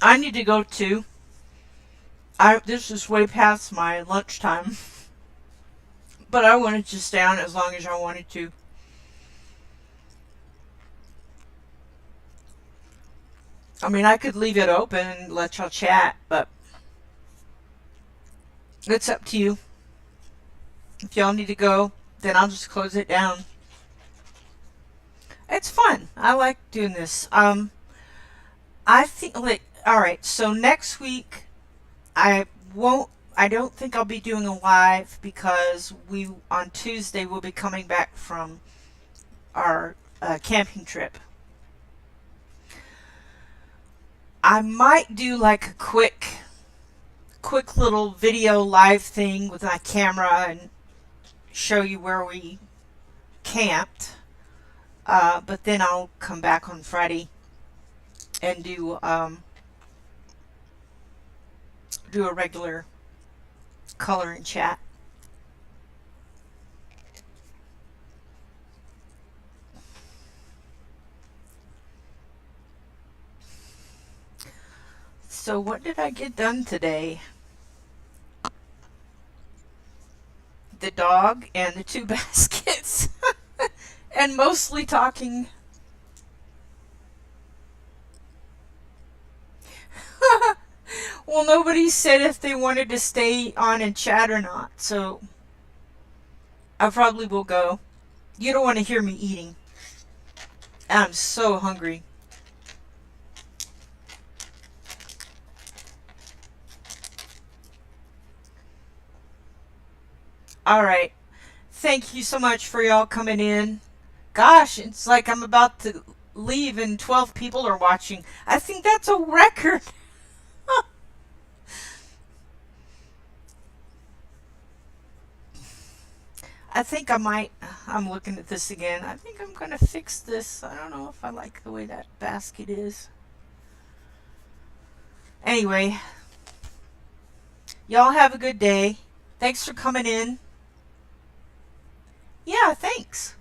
I need to go too. This is way past my lunchtime, but I wanted to stay on as long as I wanted to. I mean, I could leave it open and let y'all chat, but it's up to you. If y'all need to go, then I'll just close it down. It's fun. I like doing this. I think like all right. So next week, I won't. I don't think I'll be doing a live because we on Tuesday we'll be coming back from our camping trip. I might do like a quick little video live thing with my camera and show you where we camped. But then I'll come back on Friday and do a regular color and chat. So what did I get done today? The dog and the two baskets. And mostly talking. Well, nobody said if they wanted to stay on and chat or not, so I probably will go. You don't want to hear me eating. I'm so hungry. All right. Thank you so much for y'all coming in. Gosh, it's like I'm about to leave and 12 people are watching. I think that's a record. I think I might. I'm looking at this again. I think I'm going to fix this. I don't know if I like the way that basket is. Anyway, y'all have a good day. Thanks for coming in. Yeah, thanks.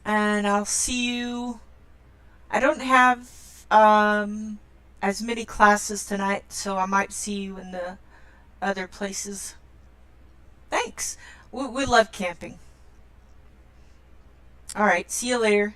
And I'll see you. I don't have as many classes tonight, so I might see you in the other places. Thanks. We love camping. All right, see you later.